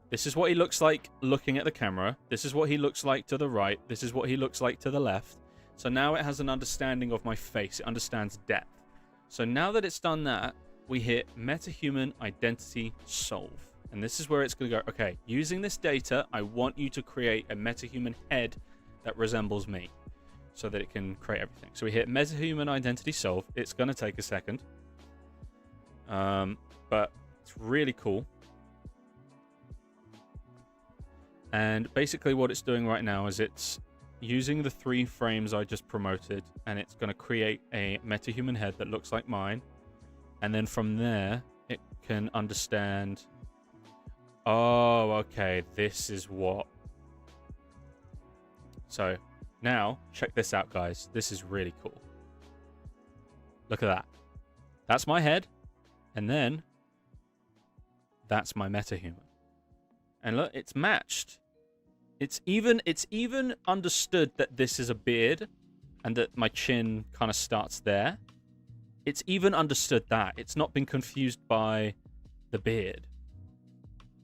this is what he looks like looking at the camera. This is what he looks like to the right. This is what he looks like to the left. So now it has an understanding of my face. It understands depth. So now that it's done that, we hit MetaHuman Identity Solve. And this is where it's going to go, okay, using this data, I want you to create a MetaHuman head that resembles me, so that it can create everything. So we hit MetaHuman Identity Solve. It's going to take a second. But it's really cool. And basically what it's doing right now is it's using the 3 frames I just promoted, and it's going to create a MetaHuman head that looks like mine. And then from there, it can understand, oh, okay, this is what. So now, check this out, guys. This is really cool. Look at that. That's my head. And then, that's my MetaHuman. And look, it's matched. It's even understood that this is a beard and that my chin kind of starts there. It's even understood that. It's not been confused by the beard.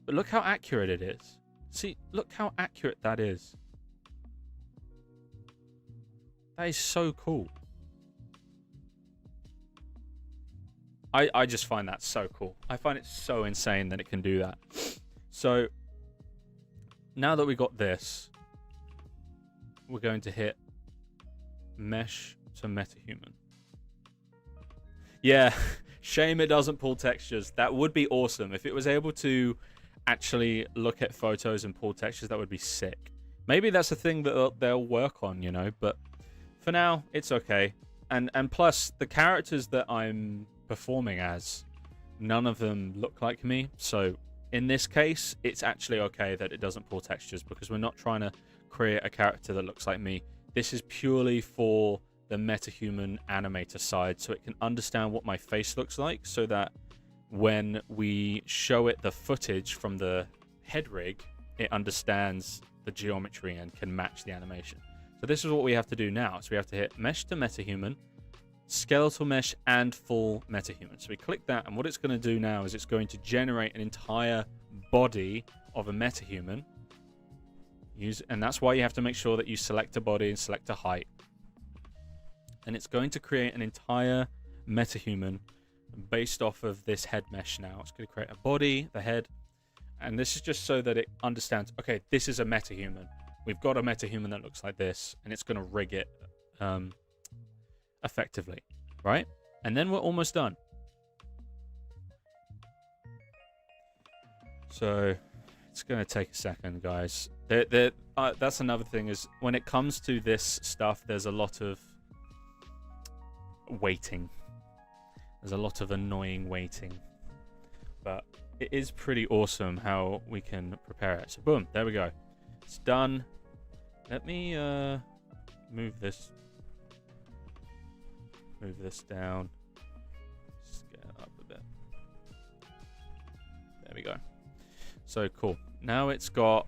But look how accurate it is. See, look how accurate that is. That is so cool. I just find that so cool. I find it so insane that it can do that. So now that we got this, we're going to hit mesh to metahuman. Yeah, shame it doesn't pull textures. That would be awesome. If it was able to actually look at photos and pull textures, that would be sick. Maybe that's a thing that they'll work on, you know, but for now, it's okay. And plus, the characters that I'm performing as, none of them look like me. So in this case, it's actually okay that it doesn't pull textures because we're not trying to create a character that looks like me. This is purely for the metahuman animator side, so it can understand what my face looks like, so that when we show it the footage from the head rig, it understands the geometry and can match the animation. So this is what we have to do now. So we have to hit mesh to metahuman, skeletal mesh, and full metahuman. So we click that, and what it's going to do now is it's going to generate an entire body of a metahuman. And that's why you have to make sure that you select a body and select a height. And it's going to create an entire metahuman based off of this head mesh now. It's going to create a body, the head, and this is just so that it understands, okay, this is a metahuman. We've got a metahuman that looks like this, and it's going to rig it effectively, right? And then we're almost done. So it's going to take a second, guys. That's another thing, is when it comes to this stuff, there's a lot of waiting. There's a lot of annoying waiting, but it is pretty awesome how we can prepare it. So boom, there we go. It's done. Let me move this down, scale up a bit. There we go. So cool. Now it's done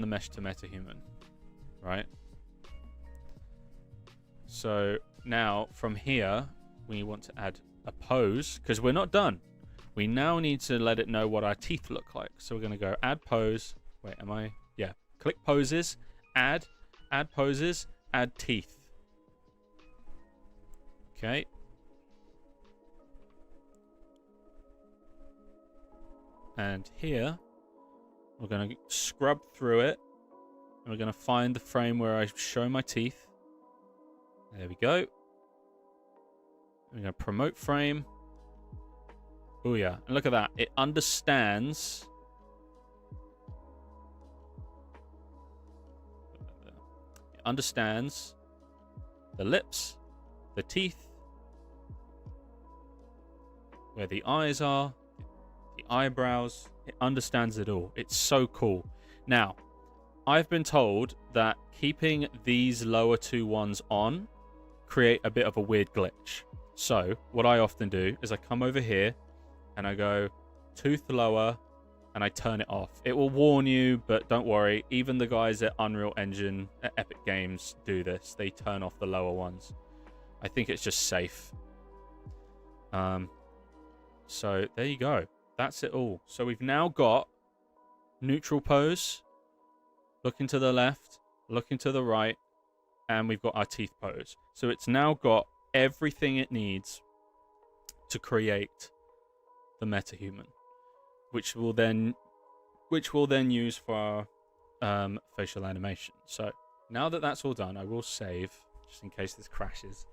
the mesh to metahuman, right? So now from here we want to add a pose, because we're not done. We now need to let it know what our teeth look like. So we're going to go add pose. Wait, yeah, click poses, add poses, add teeth. Okay. And here we're going to scrub through it, and we're going to find the frame where I show my teeth. There we go. We're going to promote frame. Oh yeah, and look at that. It understands. It understands the lips, the teeth, where the eyes are, the eyebrows. It understands it all. It's so cool. Now, I've been told that keeping these lower two ones on create a bit of a weird glitch. So what I often do is I come over here and I go tooth lower and I turn it off. It will warn you, but don't worry. Even the guys at Unreal Engine, at Epic Games, do this. They turn off the lower ones. I think it's just safe. So there you go. That's it all. So we've now got neutral pose, looking to the left, looking to the right, and we've got our teeth pose. So it's now got everything it needs to create the metahuman, which we'll then use for our facial animation. So now that that's all done, I will save just in case this crashes.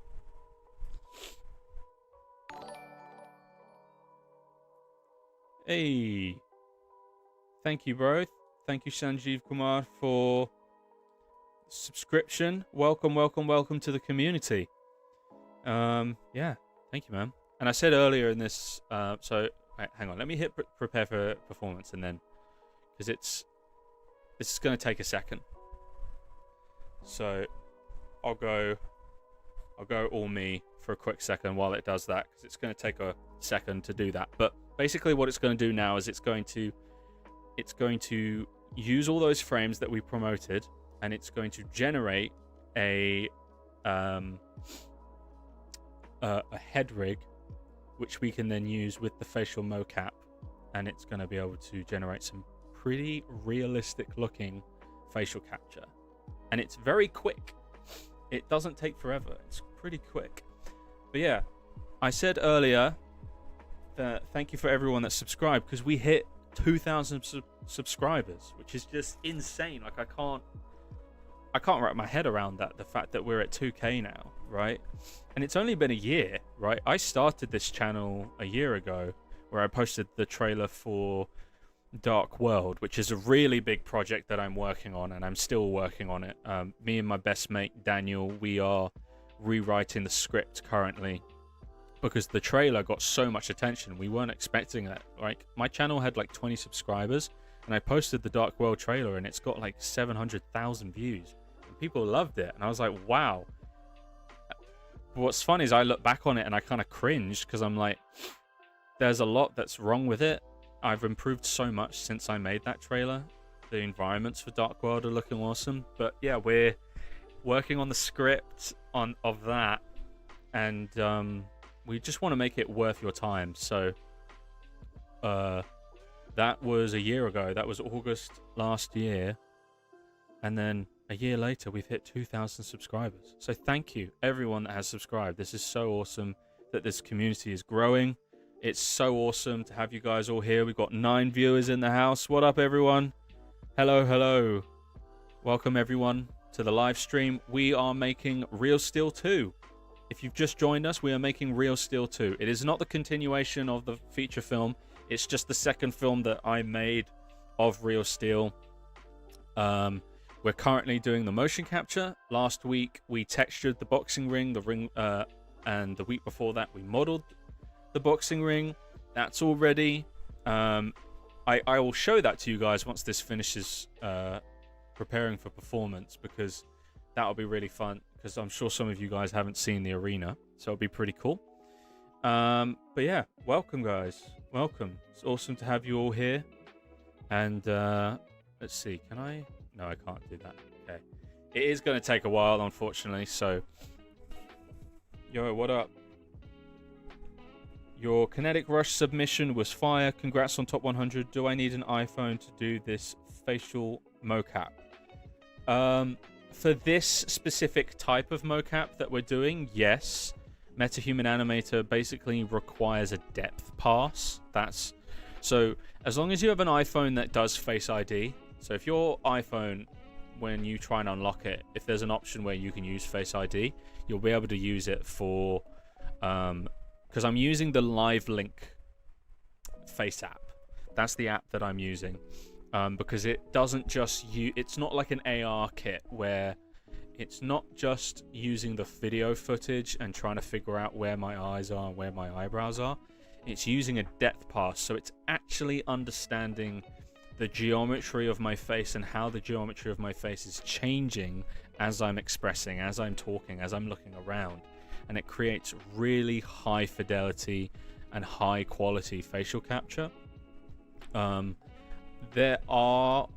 Hey, thank you, bro. Thank you, Sanjeev Kumar, for subscription. Welcome to the community. Yeah, thank you, man. And I said earlier in this, so wait, hang on, let me hit prepare for performance, and then, because this is going to take a second. So I'll go all me for a quick second while it does that, because it's going to take a second to do that. But basically what it's going to do now is it's going to use all those frames that we promoted, and it's going to generate a head rig, which we can then use with the facial mocap, and it's going to be able to generate some pretty realistic looking facial capture. And it's very quick. It doesn't take forever. It's pretty quick. But yeah, I said earlier that thank you for everyone that subscribed, because we hit 2,000 subscribers, which is just insane. Like, I can't wrap my head around that, the fact that we're at 2K now, right? And it's only been a year, right? I started this channel a year ago, where I posted the trailer for Dark World, which is a really big project that I'm working on, and I'm still working on it. Me and my best mate Daniel, we are rewriting the script currently, because the trailer got so much attention. We weren't expecting that. Like, my channel had like 20 subscribers, and I posted the Dark World trailer, and it's got like 700,000 views, and people loved it. And I was like, wow. But what's fun is I look back on it and I kind of cringed, because I'm like, there's a lot that's wrong with it. I've improved so much since I made that trailer. The environments for Dark World are looking awesome. But yeah, we're working on the script of that, and we just want to make it worth your time. So that was a year ago. That was August last year. And then a year later, we've hit 2,000 subscribers. So thank you, everyone that has subscribed. This is so awesome that this community is growing. It's so awesome to have you guys all here. We've got 9 viewers in the house. What up, everyone? Hello, hello. Welcome, everyone, to the live stream. We are making Real Steel 2. If you've just joined us, we are making Real Steel 2. It is not the continuation of the feature film. It's just the second film that I made of Real Steel. We're currently doing the motion capture. Last week, we textured the boxing ring, and the week before that, we modeled the boxing ring. That's all ready. I will show that to you guys once this finishes preparing for performance, because that'll be really fun, because I'm sure some of you guys haven't seen the arena, so it'll be pretty cool. But yeah, welcome, guys. Welcome. It's awesome to have you all here. And let's see, can I? No, I can't do that. Okay. It is going to take a while, unfortunately, so yo, what up? Your KINETIC Rush submission was fire. Congrats on top 100. Do I need an iPhone to do this facial mocap? For this specific type of mocap that we're doing, yes. MetaHuman Animator basically requires a depth pass. So as long as you have an iPhone that does Face ID. So if your iPhone, when you try and unlock it, if there's an option where you can use Face ID, you'll be able to use it for because I'm using the Live Link Face app. That's the app that I'm using, because it doesn't just it's not like an AR kit where it's not just using the video footage and trying to figure out where my eyes are and where my eyebrows are. It's using a depth pass, so it's actually understanding the geometry of my face and how the geometry of my face is changing as I'm expressing, as I'm talking, as I'm looking around. And it creates really high fidelity and high quality facial capture. There are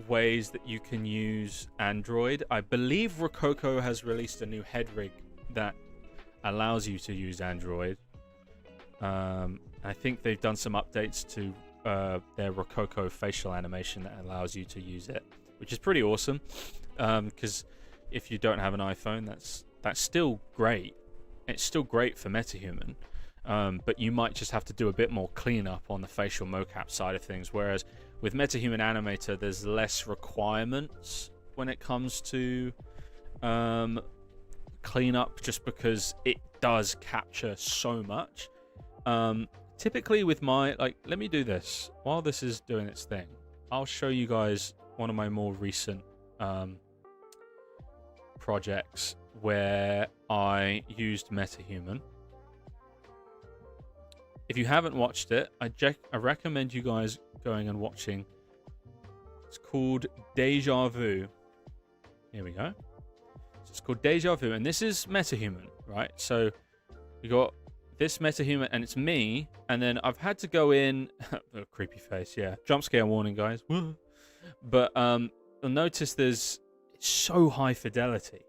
ways that you can use Android. I believe Rococo has released a new head rig that allows you to use Android. I think they've done some updates to their Rococo facial animation that allows you to use it, which is pretty awesome. Because if you don't have an iPhone, that's still great. It's still great for MetaHuman, but you might just have to do a bit more cleanup on the facial mocap side of things. Whereas with MetaHuman Animator, there's less requirements when it comes to cleanup, just because it does capture so much. Typically with my, let me do this while this is doing its thing. I'll show you guys one of my more recent projects where I used MetaHuman. If you haven't watched it, I recommend you guys going and watching. It's called Deja Vu. Here we go. So it's called Deja Vu, and this is MetaHuman, right? So you got this MetaHuman, and it's me, and then I've had to go in. Oh, creepy face, yeah. Jump scare warning, guys. But you'll notice it's so high fidelity,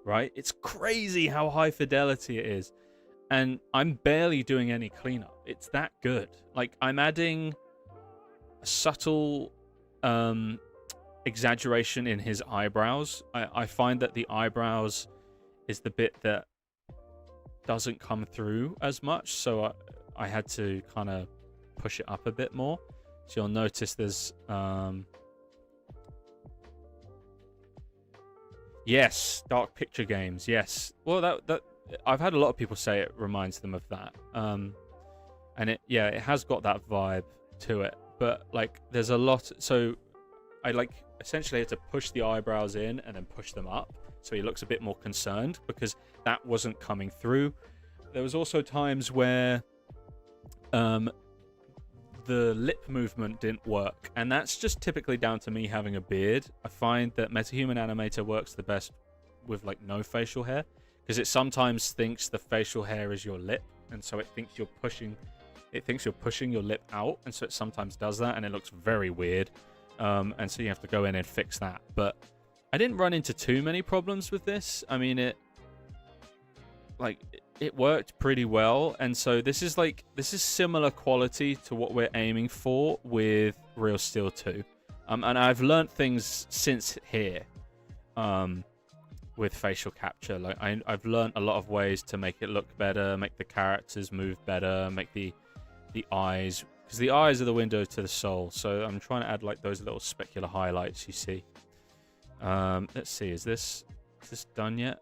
right? It's crazy how high fidelity it is, and I'm barely doing any cleanup. It's that good. Like, I'm adding a subtle exaggeration in his eyebrows. I find that the eyebrows is the bit that doesn't come through as much, so I had to kind of push it up a bit more. So you'll notice there's yes, dark picture games. Yes, well that I've had a lot of people say it reminds them of that, and it has got that vibe to it. But like, there's a lot. So I like essentially had to push the eyebrows in and then push them up, so he looks a bit more concerned because that wasn't coming through. There was also times where the lip movement didn't work, and that's just typically down to me having a beard. I find that MetaHuman Animator works the best with like no facial hair, because it sometimes thinks the facial hair is your lip, and so it thinks you're pushing your lip out, and so it sometimes does that, and it looks very weird. And so you have to go in and fix that. But I didn't run into too many problems with this. I mean, it worked pretty well, and so this is similar quality to what we're aiming for with Real Steel 2. And I've learned things since here with facial capture. Like I've learned a lot of ways to make it look better, make the characters move better, make the eyes, because the eyes are the window to the soul. So I'm trying to add like those little specular highlights you see. Let's see, is this done yet?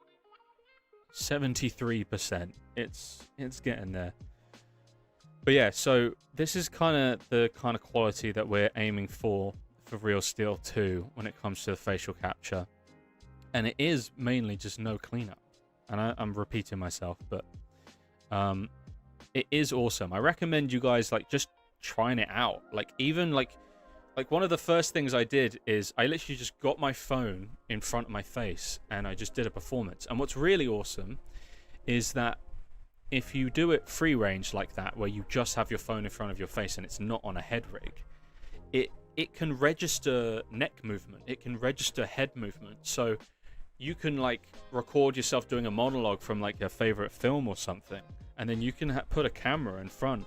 73%. It's getting there. But yeah, so this is the kind of quality that we're aiming for Real Steel 2 when it comes to the facial capture. And it is mainly just no cleanup. And I'm repeating myself, but it is awesome. I recommend you guys like just trying it out. Like even like one of the first things I did is I literally just got my phone in front of my face and I just did a performance. And what's really awesome is that if you do it free range like that, where you just have your phone in front of your face and it's not on a head rig, it can register neck movement, it can register head movement. So you can like record yourself doing a monologue from like your favorite film or something, and then you can put a camera in front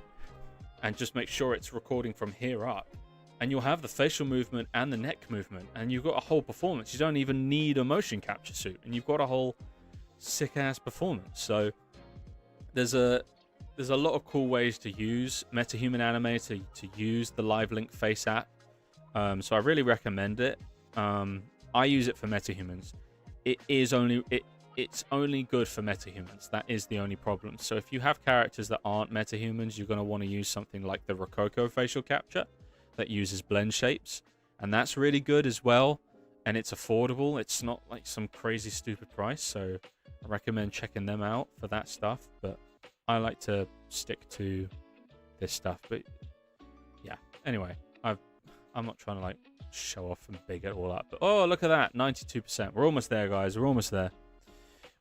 and just make sure it's recording from here up, and you'll have the facial movement and the neck movement, and you've got a whole performance. You don't even need a motion capture suit, and you've got a whole sick ass performance. So there's a lot of cool ways to use MetaHuman Animator, to use the LiveLink Face app. So I really recommend it. I use it for MetaHumans. It's only good for MetaHumans. That is the only problem. So if you have characters that aren't MetaHumans, you're going to want to use something like the Rococo facial capture that uses blend shapes, and that's really good as well, and it's affordable. It's not like some crazy stupid price, so I recommend checking them out for that stuff. But I like to stick to this stuff. But yeah, anyway, I'm not trying to like show off and big it all up, but oh, look at that, 92%. We're almost there, guys. We're almost there.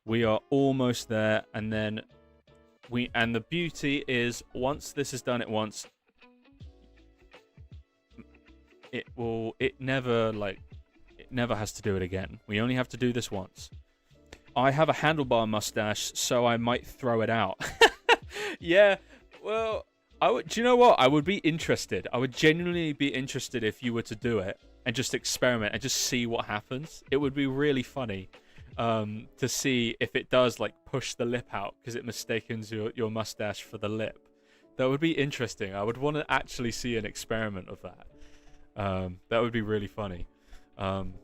We are almost there. And then and the beauty is, once this is done at once, it never has to do it again. We only have to do this once. I have a handlebar mustache, so I might throw it out. Yeah, well, do you know what? I would be interested. I would genuinely be interested if you were to do it and just experiment and just see what happens. It would be really funny to see if it does like push the lip out because it mistakes your mustache for the lip. That would be interesting. I would want to actually see an experiment of that. That would be really funny,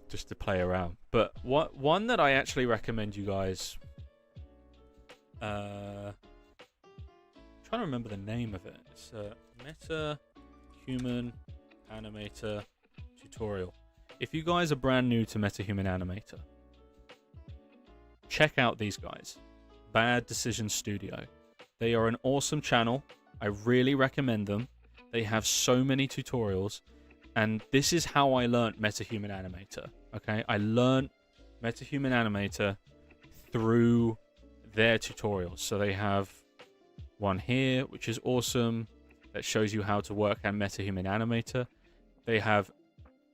just to play around. But one that I actually recommend you guys, trying to remember the name of it. It's a MetaHuman Animator tutorial. If you guys are brand new to MetaHuman Animator, check out these guys, Bad Decision Studio. They are an awesome channel. I really recommend them. They have so many tutorials. And this is how I learned MetaHuman Animator, okay? I learned MetaHuman Animator through their tutorials. So they have one here, which is awesome, that shows you how to work on MetaHuman Animator. They have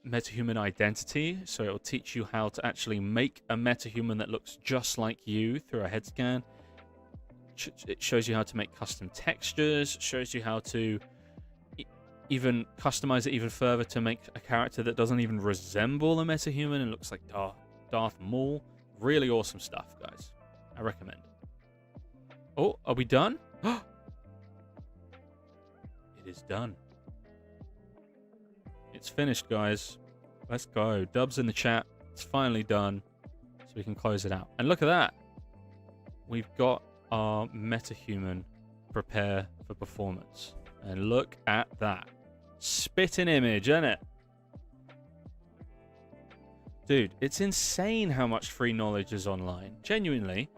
MetaHuman Identity, so it will teach you how to actually make a MetaHuman that looks just like you through a head scan. It shows you how to make custom textures, shows you how to even customize it even further to make a character that doesn't even resemble a MetaHuman and looks like Darth Maul. Really awesome stuff, guys. I recommend. Oh, are we done? It is done. It's finished, guys. Let's go. Dubs in the chat. It's finally done. So we can close it out. And look at that. We've got our metahuman prepare for performance. And look at that. Spitting image, isn't it? Dude, it's insane how much free knowledge is online. Genuinely.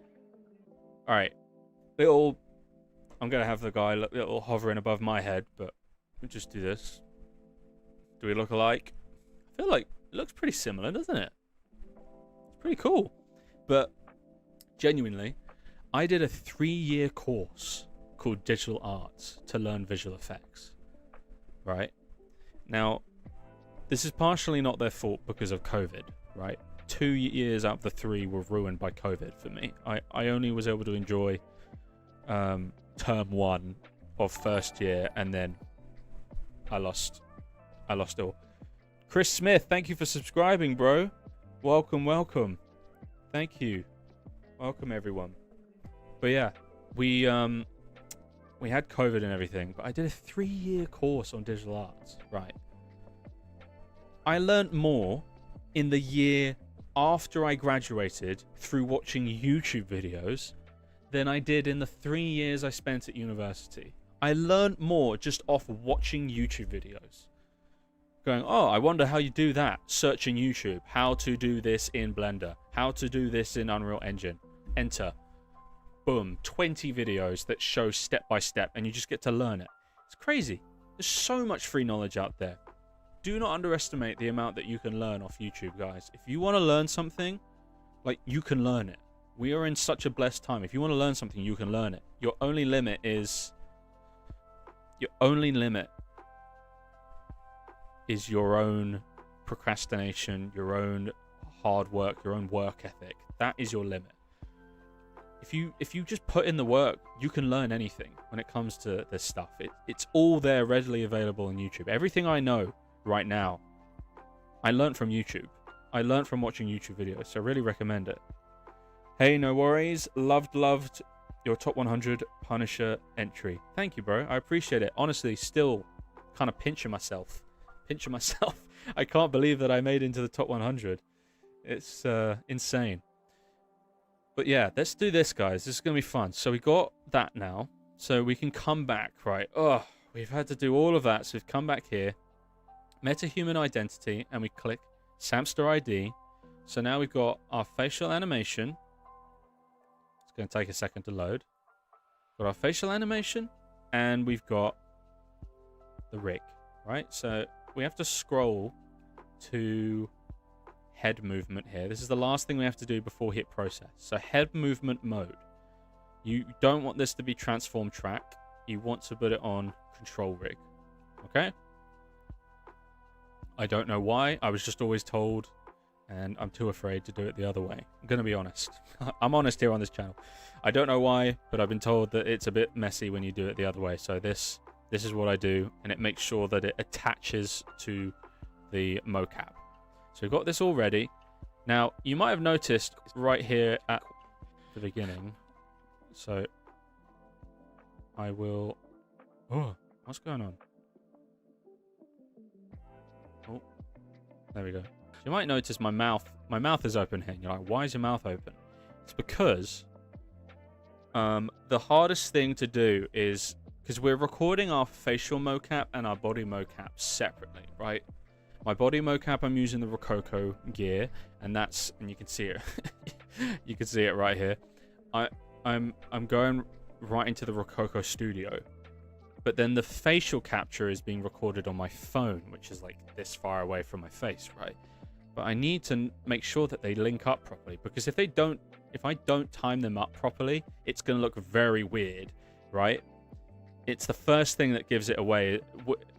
Alright. I'm going to have the guy little hovering above my head, but we'll just do this. Do we look alike? I feel like it looks pretty similar, doesn't it? It's pretty cool. But genuinely, I did a 3-year course called Digital Arts to learn visual effects. Right? Now, this is partially not their fault because of COVID, right? 2 years out of the 3 were ruined by COVID for me. I only was able to enjoy term 1 of first year, and then I lost it all. Chris Smith, thank you for subscribing, bro. Welcome. Thank you. Welcome, everyone. But yeah, we had COVID and everything, but I did a 3-year course on digital arts, right? I learned more in the year after I graduated through watching YouTube videos than I did in the 3 years I spent at university. I learned more just off watching YouTube videos. Going, oh, I wonder how you do that. Searching YouTube. How to do this in Blender. How to do this in Unreal Engine. Enter. Boom. 20 videos that show step by step, and you just get to learn it. It's crazy. There's so much free knowledge out there. Do not underestimate the amount that you can learn off YouTube, guys. If you want to learn something, like, you can learn it. We are in such a blessed time. If you want to learn something, you can learn it. Your only limit is your own procrastination, your own hard work, your own work ethic. That is your limit. If you just put in the work, you can learn anything when it comes to this stuff. It's all there, readily available on YouTube. Everything I know right now, I learned from YouTube. I learned from watching YouTube videos, so I really recommend it. Hey, no worries. Loved your top 100 Punisher entry. Thank you, bro. I appreciate it. Honestly, still kind of pinching myself. I can't believe that I made into the top 100. It's insane. But yeah, let's do this, guys. This is going to be fun. So we got that now. So we can come back, right? Oh, we've had to do all of that. So we've come back here. Metahuman identity. And we click Samster ID. So now we've got our facial animation. It's going to take a second to load. Got our facial animation. And we've got the rig, right? So we have to scroll to head movement here. This is the last thing we have to do before hit process. So head movement mode. You don't want this to be transform track. You want to put it on control rig. Okay? I don't know why. I was just always told, and I'm too afraid to do it the other way. I'm going to be honest. I'm honest here on this channel. I don't know why, but I've been told that it's a bit messy when you do it the other way. So this is what I do, and it makes sure that it attaches to the MoCap. So we've got this all ready. Now, you might have noticed right here at the beginning. So I will... Oh, what's going on? Oh, there we go. So you might notice my mouth is open here. You're like, why is your mouth open? It's because the hardest thing to do is... Because we're recording our facial mocap and our body mocap separately, right? My body mocap, I'm using the Rococo gear, and you can see it. You can see it right here. I'm going right into the Rococo studio, but then the facial capture is being recorded on my phone, which is like this far away from my face, right? But I need to make sure that they link up properly, because if I don't time them up properly, it's going to look very weird, right? It's the first thing that gives it away.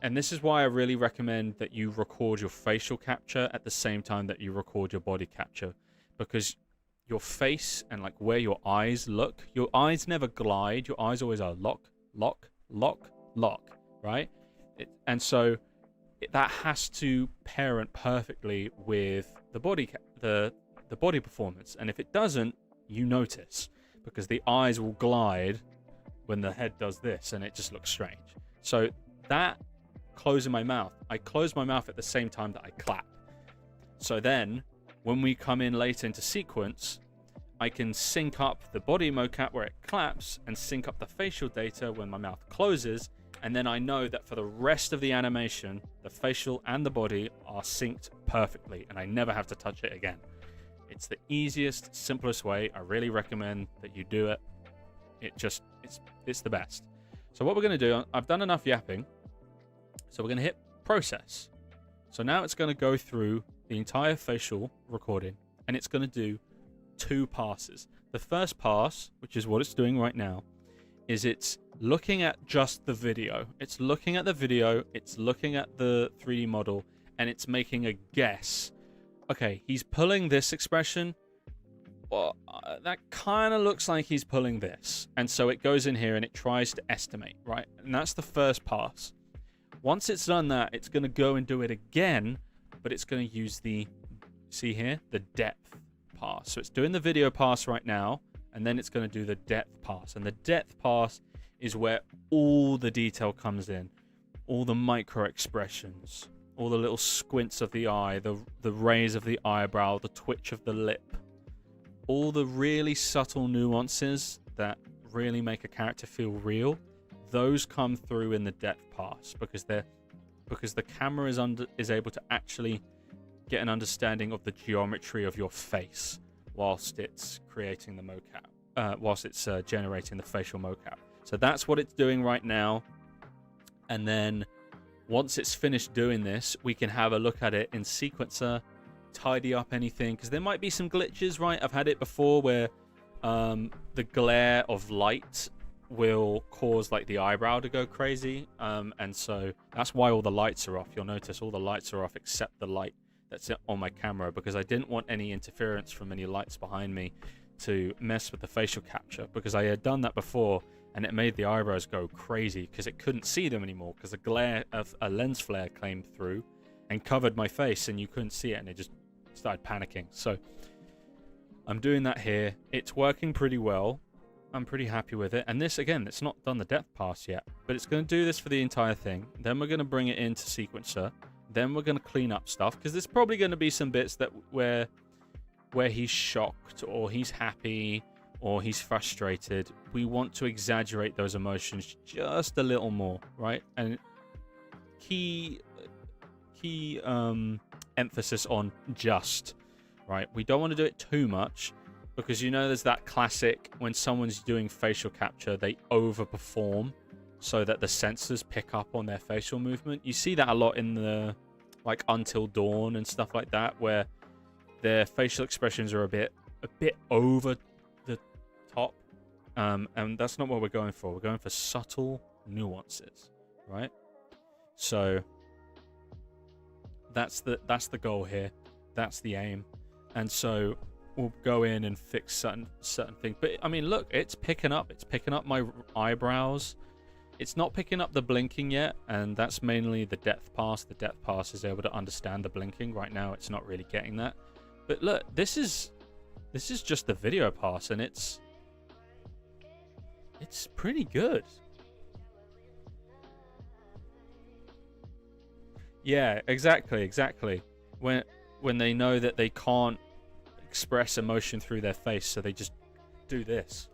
And this is why I really recommend that you record your facial capture at the same time that you record your body capture. Because your face and like where your eyes look, your eyes never glide. Your eyes always are lock, lock, lock, lock, right? And so that has to parent perfectly with the body, the body performance. And if it doesn't, you notice. Because the eyes will glide when the head does this and it just looks strange. So that closing my mouth, I close my mouth at the same time that I clap. So then when we come in later into sequence, I can sync up the body mocap where it claps and sync up the facial data when my mouth closes. And then I know that for the rest of the animation, the facial and the body are synced perfectly and I never have to touch it again. It's the easiest, simplest way. I really recommend that you do it. It's the best. So what we're going to do, I've done enough yapping. So we're going to hit process. So now it's going to go through the entire facial recording and it's going to do 2 passes. The first pass, which is what it's doing right now, is it's looking at just the video. It's looking at the video, it's looking at the 3D model, and it's making a guess. Okay, he's pulling this expression. Well, that kind of looks like he's pulling this. And so it goes in here and it tries to estimate, right? And that's the first pass. Once it's done that, it's going to go and do it again, but it's going to use the, see here, the depth pass. So it's doing the video pass right now, and then it's going to do the depth pass. And the depth pass is where all the detail comes in. All the micro expressions, all the little squints of the eye, the raise of the eyebrow, the twitch of the lip. All the really subtle nuances that really make a character feel real, those come through in the depth pass because the camera is able to actually get an understanding of the geometry of your face whilst it's creating the mocap, whilst it's generating the facial mocap. So that's what it's doing right now. And then once it's finished doing this, we can have a look at it in sequencer, tidy up anything, because there might be some glitches, right? I've had it before where the glare of light will cause like the eyebrow to go crazy, and so that's why all the lights are off. You'll notice all the lights are off except the light that's on my camera, because I didn't want any interference from any lights behind me to mess with the facial capture, because I had done that before and it made the eyebrows go crazy because it couldn't see them anymore because the glare of a lens flare came through and covered my face and you couldn't see it, and it just started panicking. So I'm doing that here. It's working pretty well. I'm pretty happy with it. And this, again, it's not done the depth pass yet, but it's going to do this for the entire thing. Then we're going to bring it into sequencer. Then we're going to clean up stuff because there's probably going to be some bits that where he's shocked or he's happy or he's frustrated. We want to exaggerate those emotions just a little more, right? And key emphasis on just, right? We don't want to do it too much, because you know there's that classic when someone's doing facial capture, they overperform so that the sensors pick up on their facial movement. You see that a lot in the like Until Dawn and stuff like that, where their facial expressions are a bit over the top, and that's not what we're going for. We're going for subtle nuances, right? So that's the goal here. That's the aim. And so we'll go in and fix certain things. But I mean, look, it's picking up my eyebrows. It's not picking up the blinking yet, and that's mainly the depth pass. The depth pass is able to understand the blinking. Right now it's not really getting that. But look, this is just the video pass, and it's pretty good. Yeah, exactly. When they know that they can't express emotion through their face, so they just do this,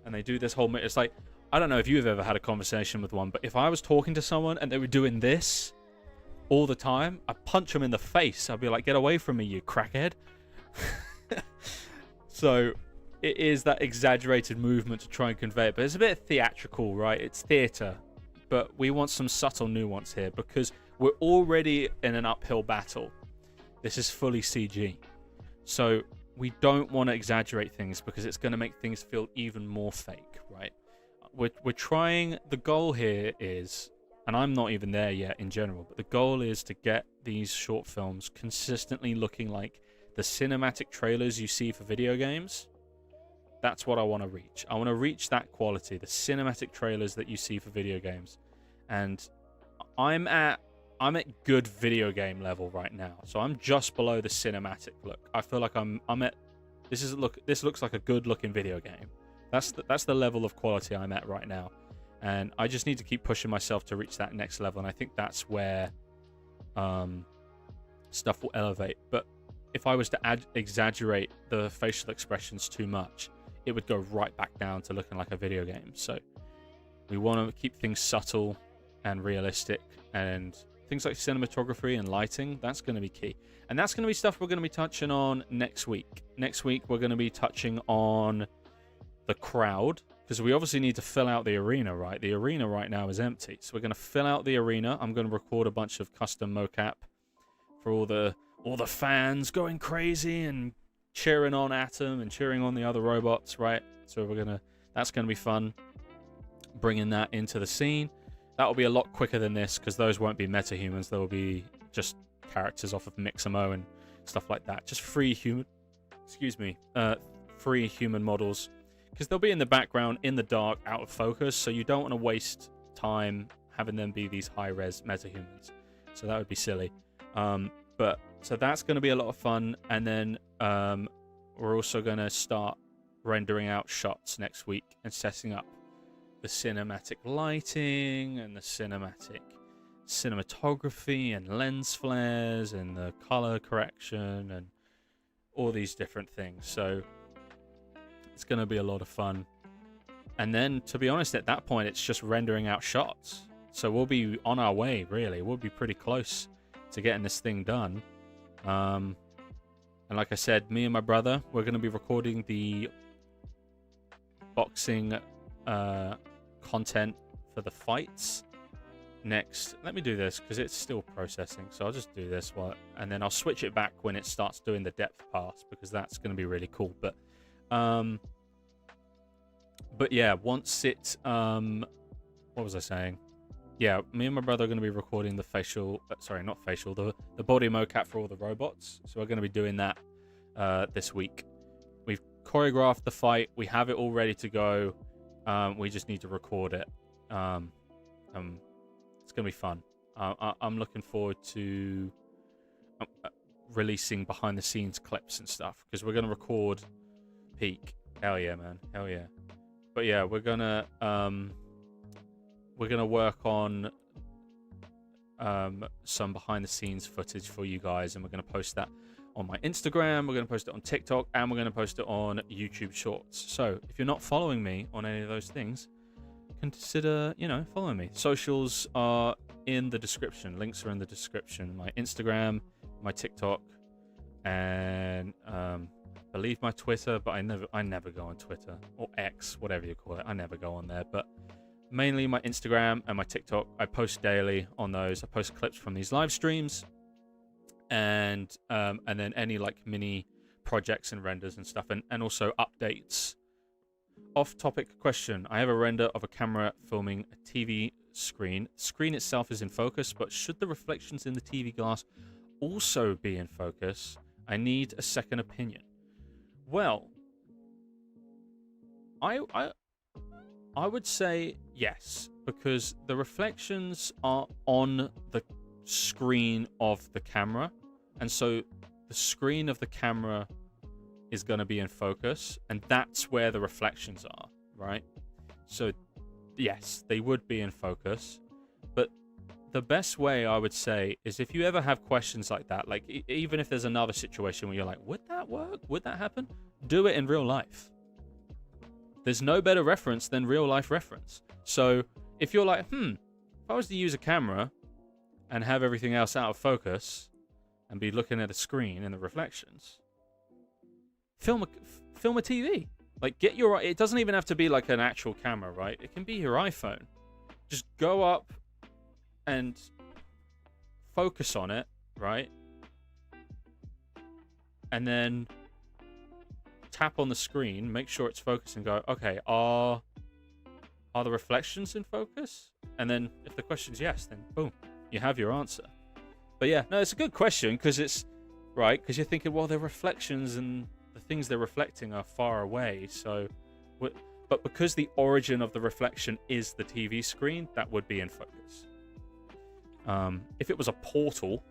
and they do this whole. It's like, I don't know if you've ever had a conversation with one, but if I was talking to someone and they were doing this all the time, I'd punch them in the face. I'd be like, "Get away from me, you crackhead!" So it is that exaggerated movement to try and convey it, but it's a bit theatrical, right? It's theater, but we want some subtle nuance here because we're already in an uphill battle. This is fully CG. So we don't want to exaggerate things because it's going to make things feel even more fake, right? We're trying, the goal here is, and I'm not even there yet in general, but the goal is to get these short films consistently looking like the cinematic trailers you see for video games. That's what I want to reach. I want to reach that quality, the cinematic trailers that you see for video games. And I'm at good video game level right now. So I'm just below the cinematic look. I feel like I'm at this looks like a good looking video game. That's the level of quality I'm at right now. And I just need to keep pushing myself to reach that next level. And I think that's where stuff will elevate. But if I was to exaggerate the facial expressions too much, it would go right back down to looking like a video game. So we want to keep things subtle and realistic, and things like cinematography and lighting, that's going to be key. And that's going to be stuff we're going to be touching on next week. Next week, we're going to be touching on the crowd, because we obviously need to fill out the arena, right? The arena right now is empty. So we're going to fill out the arena. I'm going to record a bunch of custom MoCap for all the fans going crazy and cheering on Atom and cheering on the other robots, right? So that's going to be fun, bringing that into the scene. That will be a lot quicker than this, because those won't be metahumans. They will be just characters off of Mixamo and stuff like that. Just free human models, because they'll be in the background, in the dark, out of focus. So you don't want to waste time having them be these high-res metahumans. So that would be silly. So that's going to be a lot of fun. And then we're also going to start rendering out shots next week and setting up the cinematic lighting and the cinematography and lens flares and the color correction and all these different things. So it's going to be a lot of fun. And then, to be honest, at that point, it's just rendering out shots. So we'll be on our way, really. We'll be pretty close to getting this thing done. And like I said, me and my brother, we're going to be recording the boxing content for the fights next. Let me do this because it's still processing, so I'll just do this and then I'll switch it back when it starts doing the depth pass, because that's going to be really cool. But yeah, once it what was I saying? Yeah, me and my brother are going to be recording the the body mocap for all the robots. So we're going to be doing that this week. We've choreographed the fight. We have it all ready to go. We just need to record it. It's going to be fun. I'm looking forward to releasing behind the scenes clips and stuff, because we're going to record peak. Hell yeah, man. Hell yeah. But yeah, we're gonna work on some behind the scenes footage for you guys, and we're gonna post that on my Instagram, we're gonna post it on TikTok, and we're gonna post it on YouTube Shorts. So if you're not following me on any of those things, consider, following me. Socials are in the description. Links are in the description. My Instagram, my TikTok, and I believe my Twitter, but I never go on Twitter, or X, whatever you call it. I never go on there, but mainly my Instagram and my TikTok. I post daily on those. I post clips from these live streams, and then any like mini projects and renders and stuff, and also updates. Off-topic question: I have a render of a camera filming a TV screen. The screen itself is in focus, but should the reflections in the TV glass also be in focus? I need a second opinion. Well, I would say yes, because the reflections are on the screen of the camera, and so the screen of the camera is going to be in focus, and that's where the reflections are, right? So yes, they would be in focus, but the best way, I would say, is if you ever have questions like that, like even if there's another situation where you're like, would that work? Would that happen? Do it in real life. There's no better reference than real life reference. So if you're like, if I was to use a camera and have everything else out of focus and be looking at a screen and the reflections, film a TV. Like, it doesn't even have to be like an actual camera, right? It can be your iPhone. Just go up and focus on it, right? And then tap on the screen, make sure it's focused, and go, okay, are the reflections in focus? And then if the question's yes, then boom, you have your answer. But yeah, no, it's a good question, because it's right, because you're thinking, well, the reflections and the things they're reflecting are far away, so but because the origin of the reflection is the TV screen, that would be in focus. If it was a portal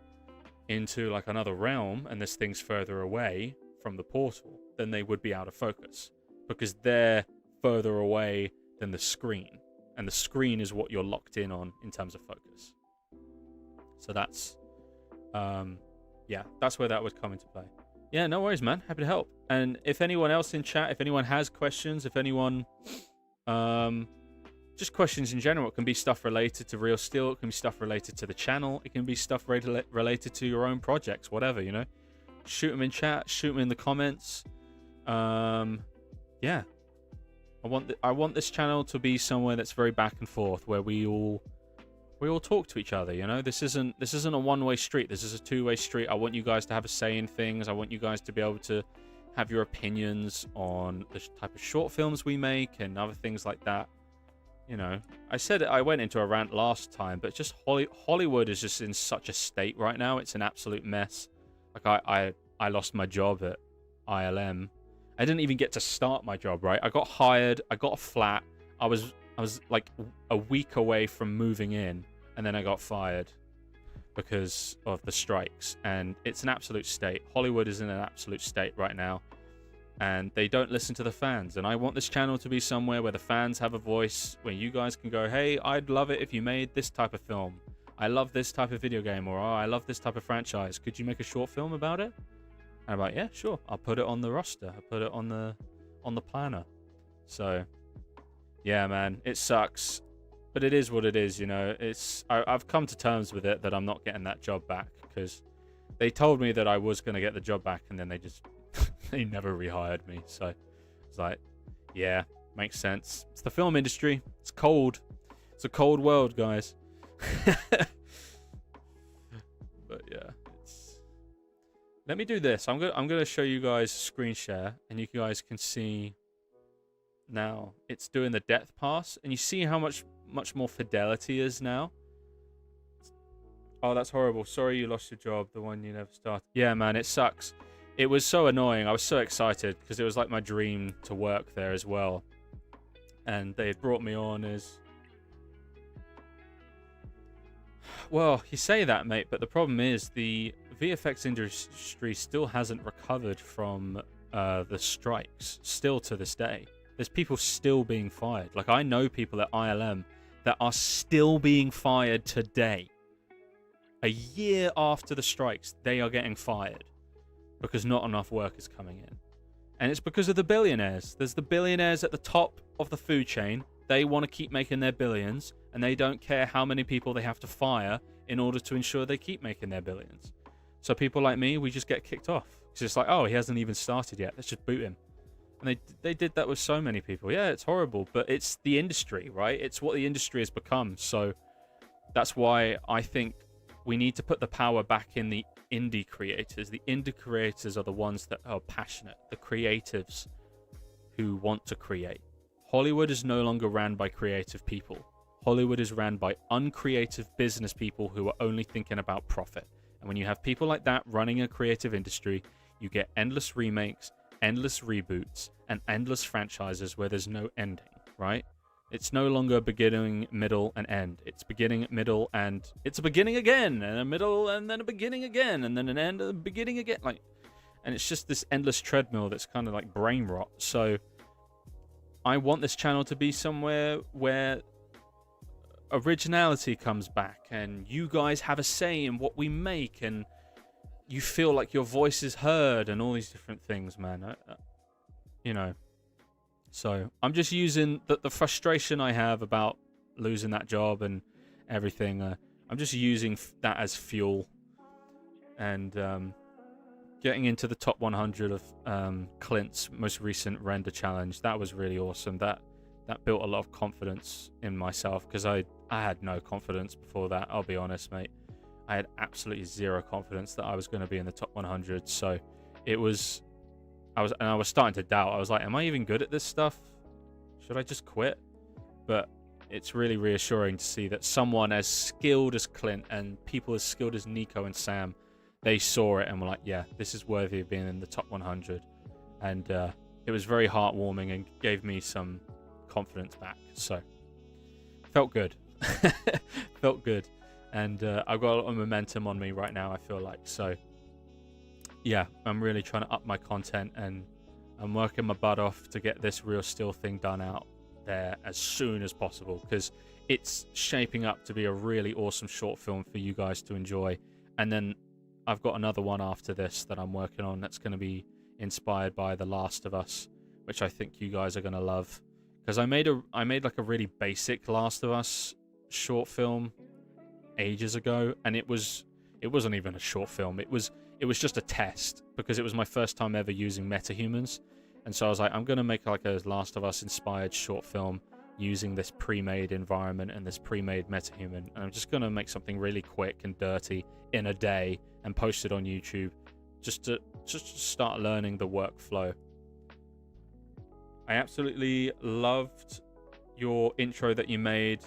into like another realm and this thing's further away from the portal, then they would be out of focus, because they're further away than the screen. and the screen is what you're locked in terms of focus. So that's yeah, that's where that would come into play. Yeah, no worries, man. Happy to help. And if anyone else in chat, if anyone has questions, if anyone just questions in general, it can be stuff related to Real Steel, it can be stuff related to the channel, it can be stuff related to your own projects, whatever, you know. Shoot them in chat, shoot them in the comments. Yeah, I want this channel to be somewhere that's very back and forth, where we all talk to each other, you know. This isn't a one-way street. This is a two-way street. I want you guys to have a say in things. I want you guys to be able to have your opinions on the type of short films we make and other things like that. You know, I said I went into a rant last time, but just Hollywood is just in such a state right now. It's an absolute mess. Like I lost my job at ILM. I didn't even get to start my job, right? I got hired, I got a flat. I was like a week away from moving in, and then I got fired because of the strikes. And it's an absolute state. Hollywood is in an absolute state right now, and they don't listen to the fans. And I want this channel to be somewhere where the fans have a voice, where you guys can go, hey, I'd love it if you made this type of film. I love this type of video game, or oh, I love this type of franchise. Could you make a short film about it? And I'm like, yeah, sure. I'll put it on the roster. I'll put it on the planner. So, yeah, man, it sucks, but it is what it is, you know. I've come to terms with it that I'm not getting that job back, because they told me that I was going to get the job back, and then they just they never rehired me. So it's like, yeah, makes sense. It's the film industry. It's cold. It's a cold world, guys. But yeah, let me do this. I'm gonna show you guys screen share, and you guys can see now it's doing the depth pass, and you see how much more fidelity is now. Oh, that's horrible. Sorry you lost your job, the one you never started. Yeah, man, it sucks. It was so annoying. I was so excited because it was like my dream to work there as well, and they had brought me on as, well, you say that, mate, but the problem is the VFX industry still hasn't recovered from the strikes, still to this day. There's people still being fired. Like, I know people at ILM that are still being fired today. A year after the strikes, they are getting fired because not enough work is coming in. And it's because of the billionaires. There's the billionaires at the top of the food chain. They want to keep making their billions, and they don't care how many people they have to fire in order to ensure they keep making their billions. So people like me, we just get kicked off. It's just like, oh, he hasn't even started yet. Let's just boot him. And they did that with so many people. Yeah, it's horrible, but it's the industry, right? It's what the industry has become. So that's why I think we need to put the power back in the indie creators. The indie creators are the ones that are passionate, the creatives who want to create. Hollywood is no longer ran by creative people. Hollywood is ran by uncreative business people who are only thinking about profit. And when you have people like that running a creative industry, you get endless remakes, endless reboots, and endless franchises where there's no ending, right? It's no longer beginning, middle, and end. It's beginning, middle, and it's a beginning again, and a middle, and then a beginning again, and then an end, and a beginning again. Like, and it's just this endless treadmill that's kind of like brain rot. So I want this channel to be somewhere where originality comes back, and you guys have a say in what we make, and you feel like your voice is heard, and all these different things, man. You know. So I'm just using the frustration I have about losing that job and everything. I'm just using that as fuel, and getting into the top 100 of Clint's most recent render challenge. That was really awesome. That built a lot of confidence in myself, because I had no confidence before that. I'll be honest, mate. I had absolutely zero confidence that I was going to be in the top 100. So it was. I was starting to doubt. I was like, am I even good at this stuff? Should I just quit? But it's really reassuring to see that someone as skilled as Clint and people as skilled as Nico and Sam, they saw it and were like, yeah, this is worthy of being in the top 100. And it was very heartwarming and gave me some confidence back. So felt good. Felt good. And I've got a lot of momentum on me right now, I feel like. So yeah, I'm really trying to up my content, and I'm working my butt off to get this Real Steel thing done out. there as soon as possible, because it's shaping up to be a really awesome short film for you guys to enjoy. And then I've got another one after this that I'm working on that's going to be inspired by The Last of Us, which I think you guys are going to love, because I made like a really basic Last of Us short film ages ago, and it wasn't even a short film. It was just a test, because it was my first time ever using metahumans. And so I was like, I'm going to make like a Last of Us inspired short film using this pre-made environment and this pre-made metahuman. And I'm just going to make something really quick and dirty in a day and post it on YouTube just to start learning the workflow. I absolutely loved your intro that you made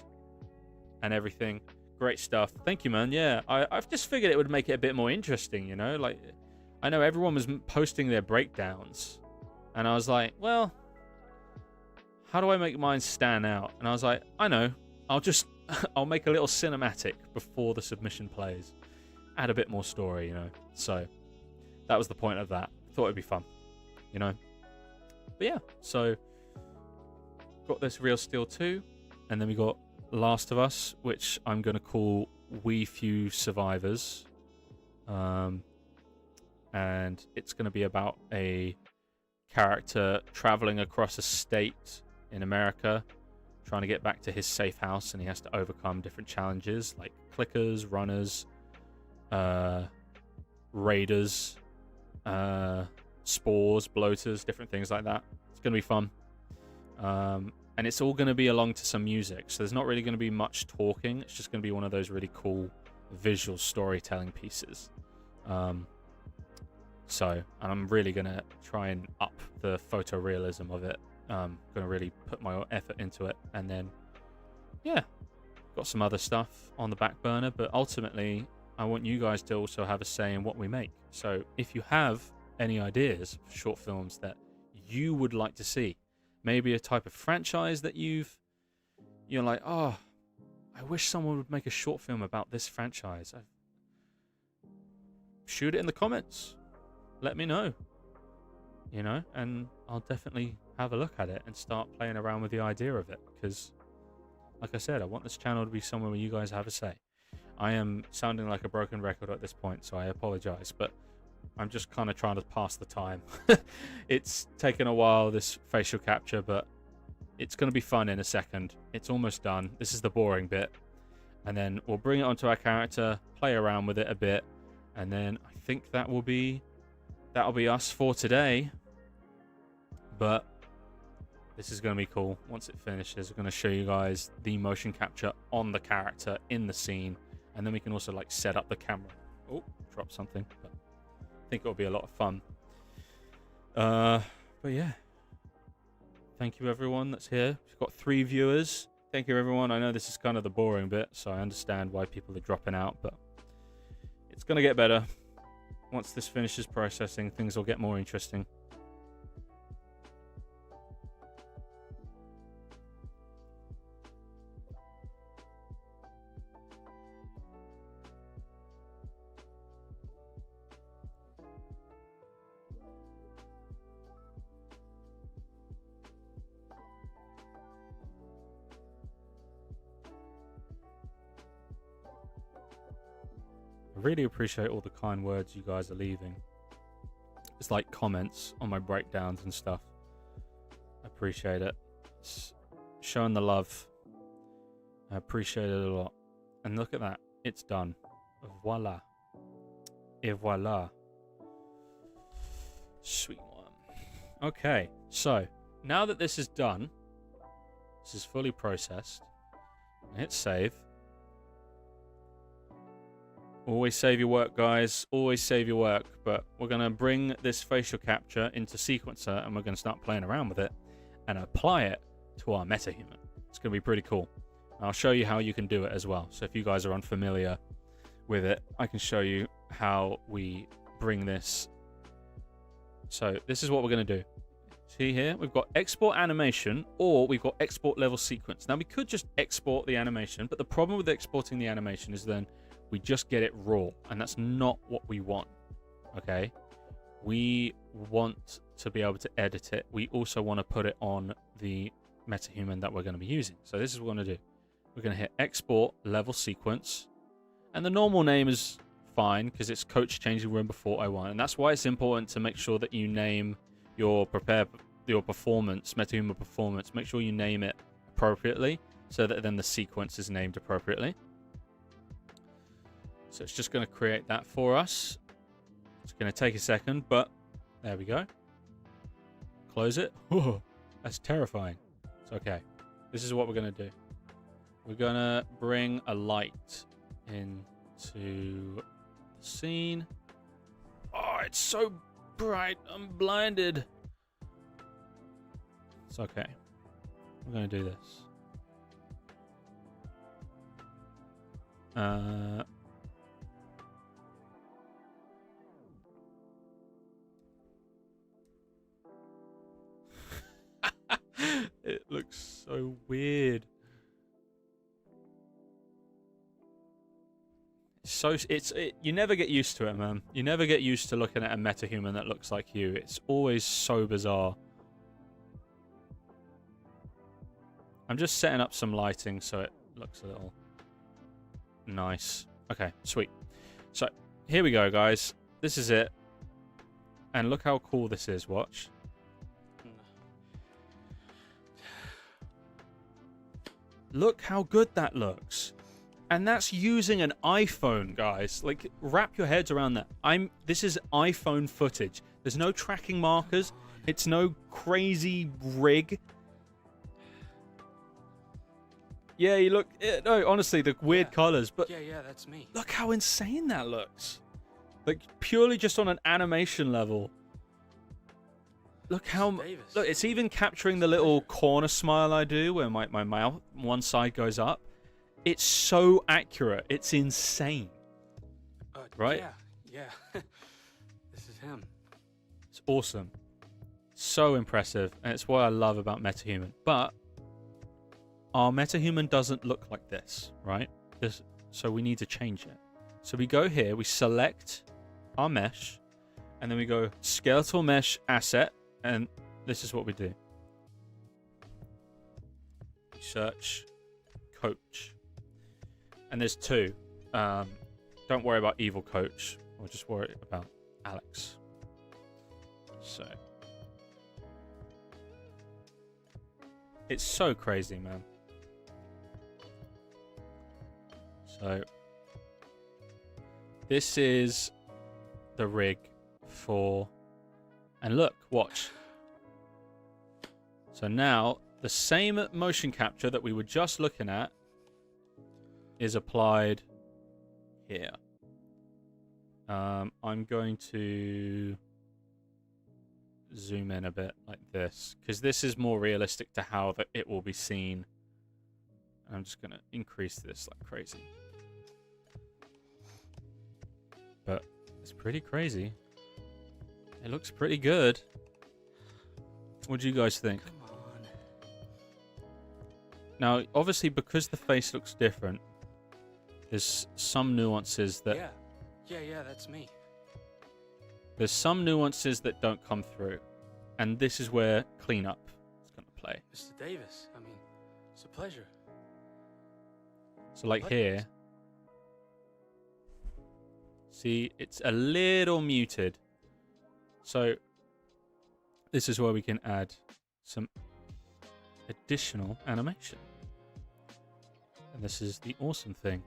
and everything. Great stuff. Thank you, man. Yeah, I've just figured it would make it a bit more interesting, you know? Like, I know everyone was posting their breakdowns, and I was like, well, how do I make mine stand out? And I was like, I know. I'll make a little cinematic before the submission plays. Add a bit more story, you know? So, that was the point of that. Thought it'd be fun, you know? But yeah, so, got this Real Steel 2, and then we got Last of Us, which I'm going to call We Few Survivors. And it's going to be about a character traveling across a state in America, trying to get back to his safe house, and he has to overcome different challenges like clickers, runners, raiders, spores, bloaters, different things like that. It's going to be fun. And it's all going to be along to some music, so there's not really going to be much talking. It's just going to be one of those really cool visual storytelling pieces. And I'm really going to try and up the photorealism of it. Going to really put my effort into it. And then, yeah, got some other stuff on the back burner, but ultimately, I want you guys to also have a say in what we make. So if you have any ideas for short films that you would like to see, maybe a type of franchise that you're like, oh, I wish someone would make a short film about this franchise. Shoot it in the comments. Let me know. You know, and I'll definitely have a look at it and start playing around with the idea of it. Because, like I said, I want this channel to be somewhere where you guys have a say. I am sounding like a broken record at this point, so I apologize. But I'm just kind of trying to pass the time. It's taken a while, this facial capture, but it's going to be fun in a second. It's almost done. This is the boring bit. And then we'll bring it onto our character, play around with it a bit, and then I think that'll be us for today. But this is going to be cool. Once it finishes, we're going to show you guys the motion capture on the character in the scene, and then we can also like set up the camera. Oh, drop something. But I think it'll be a lot of fun. But yeah, thank you everyone that's here. We've got 3 viewers. Thank you everyone. I know this is kind of the boring bit, so I understand why people are dropping out, but it's gonna get better. Once this finishes processing, things will get more interesting. I really appreciate all the kind words you guys are leaving. It's like comments on my breakdowns and stuff. I appreciate it. It's showing the love. I appreciate it a lot. And look at that. It's done. Voila. Et voila. Sweet one. Okay, so now that this is done, this is fully processed, I hit save. Always save your work, guys. Always save your work. But we're going to bring this facial capture into Sequencer, and we're going to start playing around with it and apply it to our metahuman. It's going to be pretty cool. I'll show you how you can do it as well. So if you guys are unfamiliar with it, I can show you how we bring this. So this is what we're going to do. See here, we've got export animation, or we've got export level sequence. Now we could just export the animation, but the problem with exporting the animation is then we just get it raw, and that's not what we want. Okay, we want to be able to edit it. We also want to put it on the metahuman that we're going to be using. So this is what we're going to do. We're going to hit export level sequence, and the normal name is fine because it's coach changing room before I1, and that's why it's important to make sure that you name your performance, metahuman performance. Make sure you name it appropriately so that then the sequence is named appropriately. So it's just going to create that for us. It's going to take a second, but there we go. Close it. Whoa, that's terrifying. It's okay. This is what we're going to do. We're going to bring a light into the scene. Oh, it's so bright. I'm blinded. It's okay. We're going to do this. It looks so weird. You never get used to it, man. You never get used to looking at a metahuman that looks like you. It's always so bizarre. I'm just setting up some lighting so it looks a little nice. Okay, sweet. So here we go, guys. This is it. And look how cool this is. Watch. Look how good that looks. And that's using an iPhone, guys. Like, wrap your heads around that. This is iPhone footage. There's no tracking markers. It's no crazy rig. Yeah, you look... No, honestly, the weird colors. But yeah, that's me. Look how insane that looks. Like, purely just on an animation level. Look how... Look, it's even capturing the little corner smile I do where my mouth, one side goes up. It's so accurate. It's insane. Right? Yeah. This is him. It's awesome. So impressive. And it's what I love about metahuman. But our metahuman doesn't look like this, right? So we need to change it. So we go here, we select our mesh, and then we go skeletal mesh asset, and this is what we do. We search coach. And there's two. Don't worry about evil coach. We'll just worry about Alex. So. It's so crazy, man. So. This is the rig for... And look, watch. So now, the same motion capture that we were just looking at is applied here. I'm going to zoom in a bit like this, because this is more realistic to how it will be seen. I'm just going to increase this like crazy. But it's pretty crazy. It looks pretty good. What do you guys think? Come on. Now, obviously, because the face looks different, there's some nuances that... Yeah, that's me. There's some nuances that don't come through. And this is where cleanup is going to play. Mr. Davis, I mean, it's a pleasure. So like here... See, it's a little muted. So this is where we can add some additional animation. And this is the awesome thing.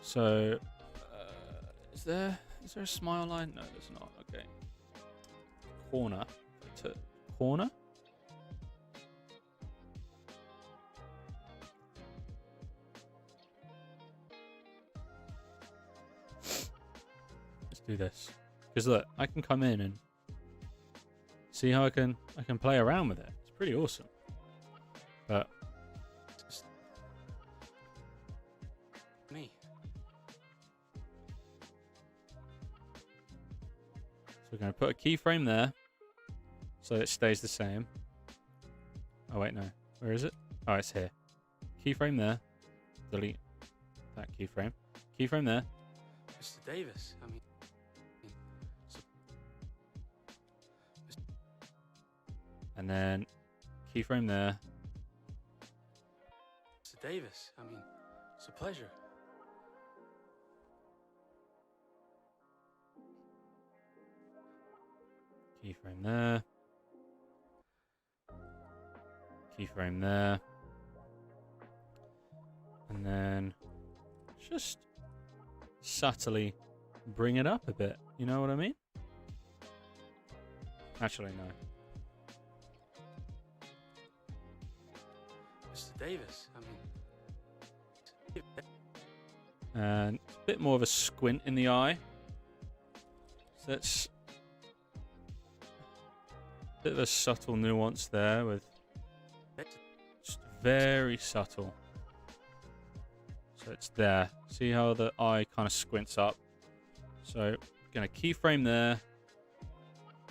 So is there a smile line? No, there's not. Okay. Corner to corner. Let's do this. Because look, I can come in and see how I can play around with it. It's pretty awesome. But me. So we're going to put a keyframe there so it stays the same. Oh wait, no. Where is it? Oh, it's here. Keyframe there. Delete that keyframe. Keyframe there. Mr. Davis, I mean... And then keyframe there. Mr. Davis, I mean, it's a pleasure. Keyframe there. Keyframe there. And then just subtly bring it up a bit. You know what I mean? Actually, no. Mr. Davis, I mean... And a bit more of a squint in the eye. So that's a bit of a subtle nuance there with just very subtle. So it's there. See how the eye kind of squints up. So going to keyframe there.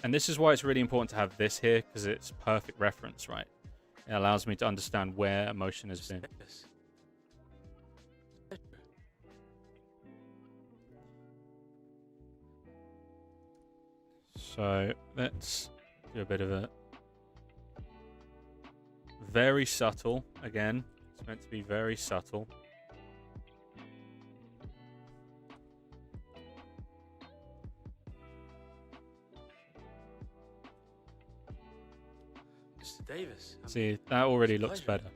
And this is why it's really important to have this here, because it's perfect reference, right? It allows me to understand where emotion has been. So let's do a bit of a very subtle. Again, it's meant to be very subtle. Mr. Davis. I mean, See, that already it's a looks pleasure. better.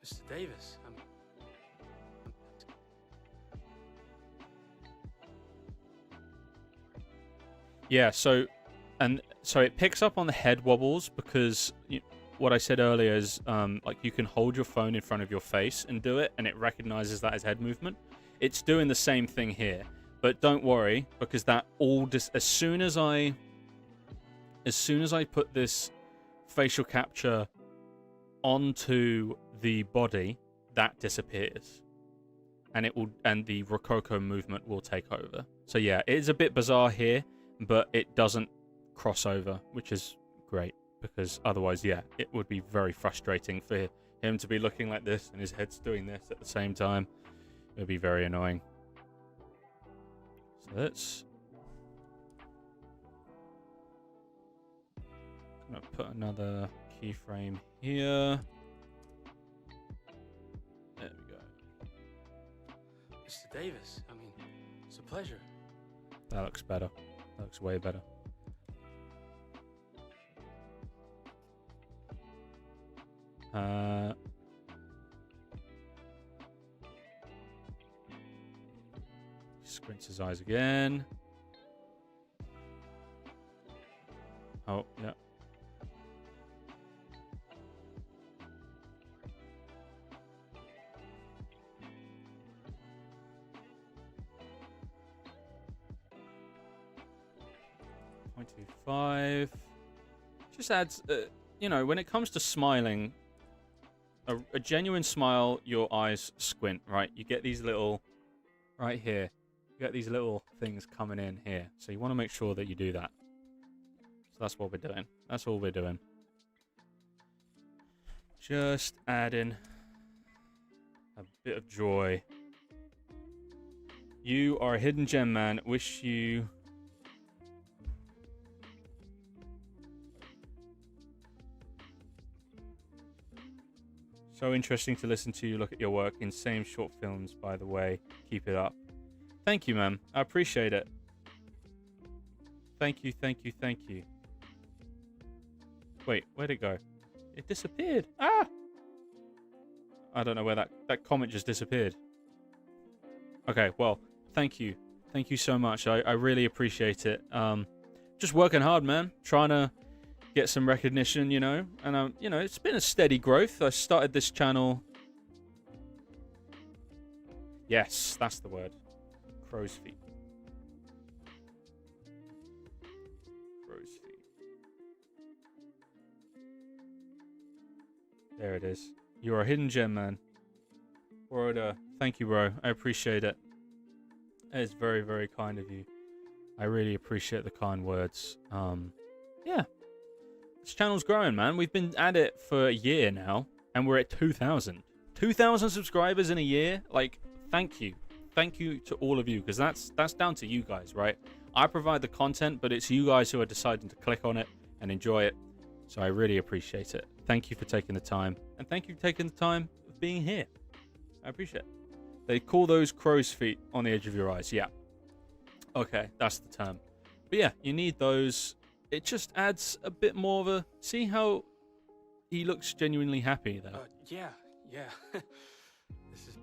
Mr. Davis, I mean... Yeah, so it picks up on the head wobbles because what I said earlier is like you can hold your phone in front of your face and do it, and it recognizes that as head movement. It's doing the same thing here, but don't worry because that all as soon as I put this facial capture onto the body, that disappears, and the Rococo movement will take over. So yeah, it is a bit bizarre here, but it doesn't cross over, which is great because otherwise, yeah, it would be very frustrating for him to be looking like this and his head's doing this at the same time. It would be very annoying. So let's gonna put another keyframe here. There we go. Mr. Davis, I mean, it's a pleasure. That looks better. That looks way better. Squints his eyes again. Oh, yeah. .25. Just adds, when it comes to smiling, a genuine smile, your eyes squint, right? You get these little, right here, you get these little things coming in here. So you want to make sure that you do that. So that's what we're doing. That's all we're doing. Just adding a bit of joy. You are a hidden gem, man. Wish you... So interesting to listen to you look at your work. Insane short films, by the way. Keep it up. Thank you, man. I appreciate it. Thank you, thank you, thank you. Wait, where'd it go? It disappeared. Ah! I don't know where that comment just disappeared. Okay, well, thank you. Thank you so much. I really appreciate it. Just working hard, man. Trying to get some recognition, and it's been a steady growth. I started this channel. Yes, that's the word. Crow's feet. Crow's feet. There it is. You're a hidden gem, man. Word, thank you, bro. I appreciate it. That is very, very kind of you. I really appreciate the kind words. Yeah. This channel's growing, man. We've been at it for a year now, and we're at 2,000. 2,000 subscribers in a year? Like, thank you. Thank you to all of you, because that's down to you guys, right? I provide the content, but it's you guys who are deciding to click on it and enjoy it. So I really appreciate it. Thank you for taking the time, and thank you for taking the time of being here. I appreciate it. They call those crow's feet on the edge of your eyes. Yeah. Okay, that's the term. But yeah, you need those. It just adds a bit more of a... See how he looks genuinely happy there? Yeah. This is...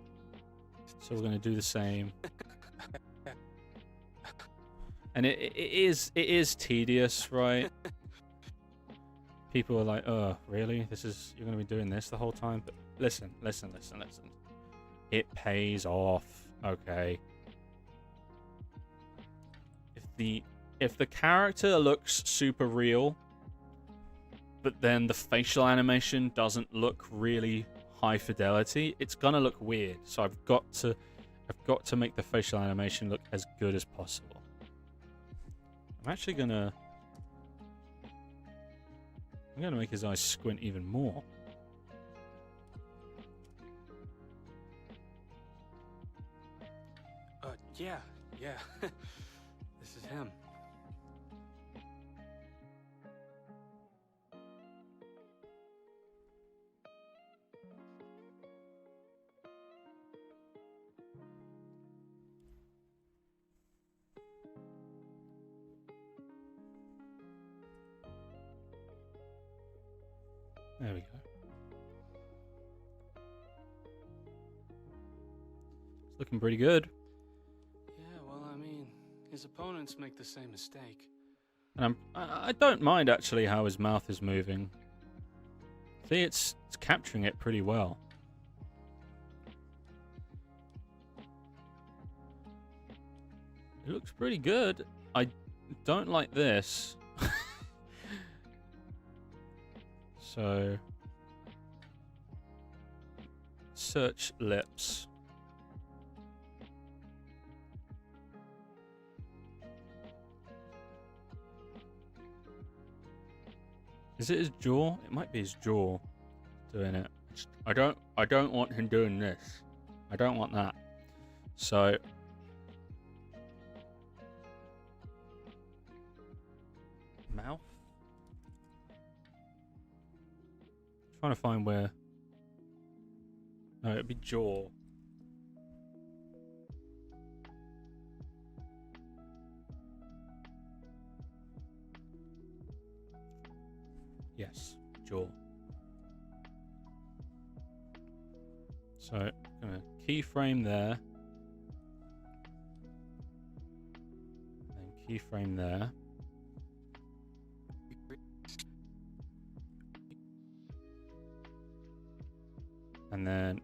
So we're going to do the same. And it is tedious, right? People are like, oh, really? You're going to be doing this the whole time? But listen. It pays off, okay? If the character looks super real, but then the facial animation doesn't look really high fidelity, it's gonna look weird. So I've got to make the facial animation look as good as possible. I'm gonna make his eyes squint even more. Yeah. This is him. There we go. It's looking pretty good. Yeah, well, I mean, his opponents make the same mistake. And I don't mind actually how his mouth is moving. See, it's capturing it pretty well. It looks pretty good. I don't like this. So, search lips. Is it his jaw? It might be his jaw doing it. I don't want him doing this. I don't want that. So, mouth. Trying to find where. No, it'd be jaw. Yes, jaw. So, I'm gonna keyframe there. And keyframe there. And then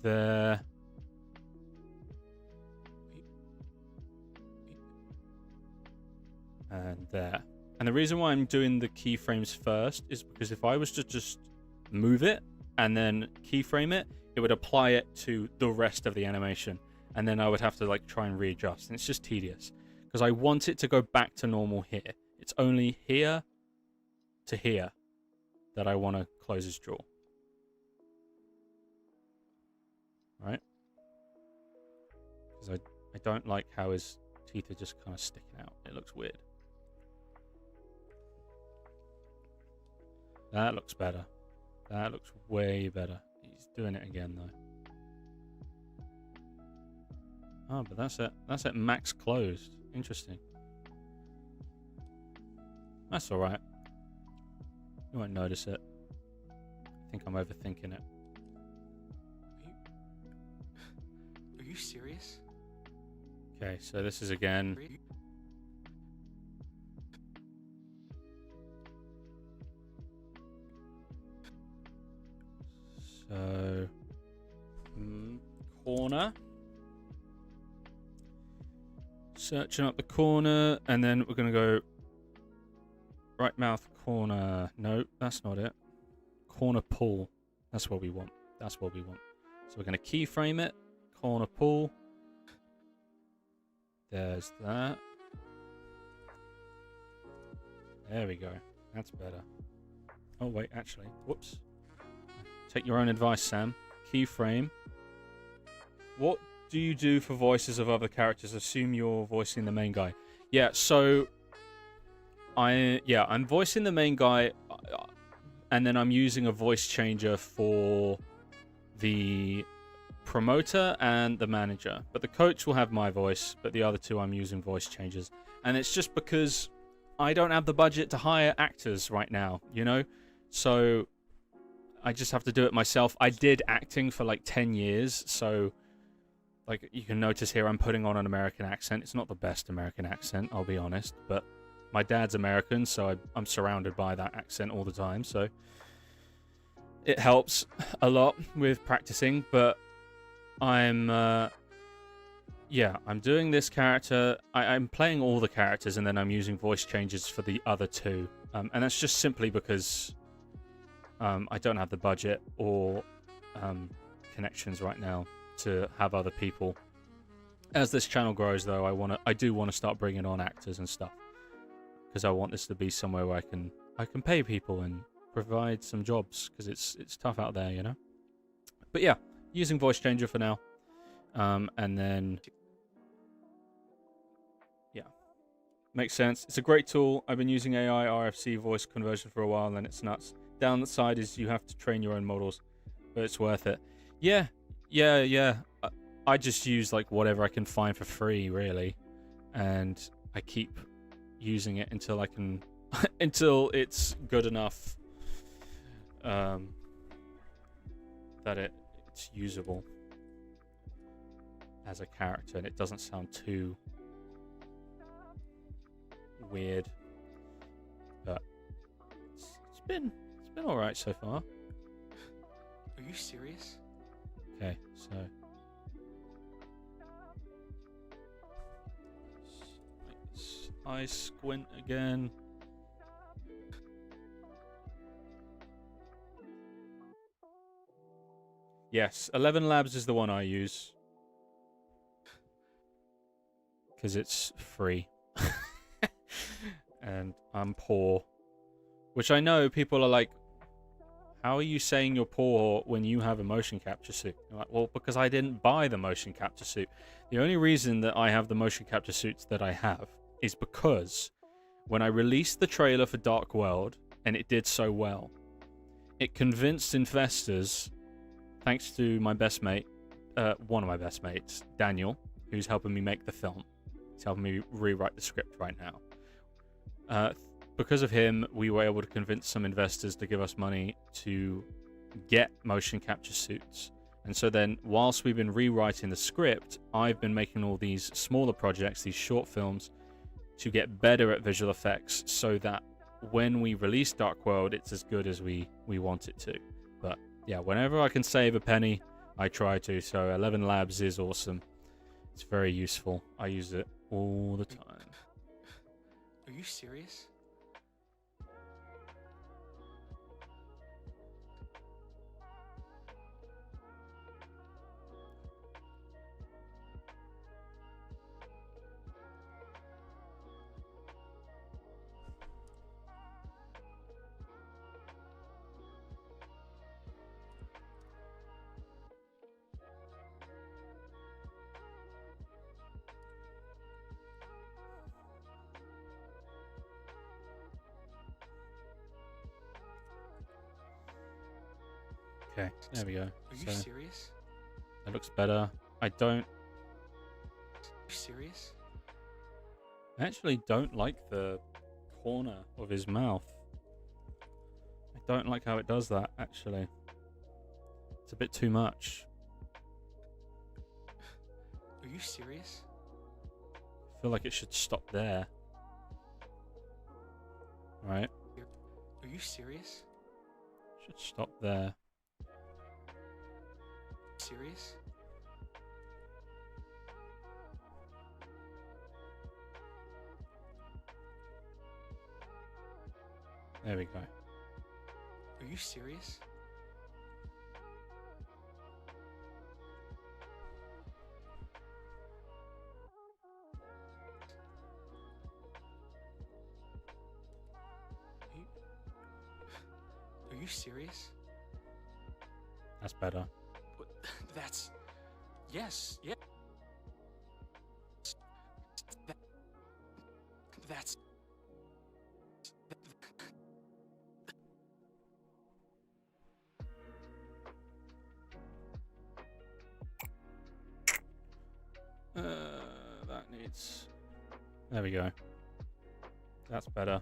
there. And there. And the reason why I'm doing the keyframes first is because if I was to just move it and then keyframe it, it would apply it to the rest of the animation. And then I would have to like try and readjust. And it's just tedious. Because I want it to go back to normal here. It's only here to here that I want to close his jaw. Right? Because I don't like how his teeth are just kind of sticking out. It looks weird. That looks better. That looks way better. He's doing it again though. Oh, but that's at max closed. Interesting. That's alright. You won't notice it. I think I'm overthinking it. Are you serious? Okay, so this is again. So, corner. Searching up the corner, and then we're going to go right mouth corner. No, that's not it. Corner pull. That's what we want. That's what we want. So we're going to keyframe it. Corner pull. There's that. There we go. That's better. Oh, wait, actually. Whoops. Take your own advice, Sam. Keyframe. What do you do for voices of other characters? Assume you're voicing the main guy. Yeah, so I'm voicing the main guy, and then I'm using a voice changer for the promoter and the manager. But the coach will have my voice, but the other two I'm using voice changers. And it's just because I don't have the budget to hire actors right now, you know? So I just have to do it myself. I did acting for like 10 years, so like you can notice here I'm putting on an American accent. It's not the best American accent, I'll be honest, but my dad's American, so I'm surrounded by that accent all the time, so it helps a lot with practicing. But I'm doing this character. I'm playing all the characters, and then I'm using voice changes for the other two, and that's just simply because I don't have the budget or connections right now to have other people. As this channel grows, though, I do want to start bringing on actors and stuff, because I want this to be somewhere where I can pay people and provide some jobs, because it's tough out there, you know. But yeah, using voice changer for now, and then yeah, makes sense. It's a great tool. I've been using AI RFC voice conversion for a while, and it's nuts. Down the side is you have to train your own models, but it's worth it. Yeah. I just use like whatever I can find for free, really, and I keep using it until I can, until it's good enough that it's usable as a character, and it doesn't sound too weird. But it's been all right so far. Are you serious? Okay, so I squint again. Yes, 11 Labs is the one I use, because it's free. And I'm poor. Which I know people are like, how are you saying you're poor when you have a motion capture suit? I'm like, well, because I didn't buy the motion capture suit. The only reason that I have the motion capture suits that I have is because when I released the trailer for Dark World, and it did so well, it convinced investors, thanks to my best mate, one of my best mates, Daniel, who's helping me make the film. He's helping me rewrite the script right now. Because of him, we were able to convince some investors to give us money to get motion capture suits. And so then, whilst we've been rewriting the script, I've been making all these smaller projects, these short films, to get better at visual effects, so that when we release Dark World, it's as good as we want it to. But yeah, whenever I can save a penny, I try to. So 11 Labs is awesome. It's very useful. I use it all the time. Are you serious? Okay, there we go. Are you So serious? that looks better. I Serious? actually don't like the corner of his mouth. I don't like how it does that, actually. It's a bit too much. Are you serious? I feel like it should stop there. Right? Are you serious? Should stop there. Serious? There we go. Are you serious? Are you serious? That's better. What? That's... Yes, yeah. That's... That needs... There we go. That's better.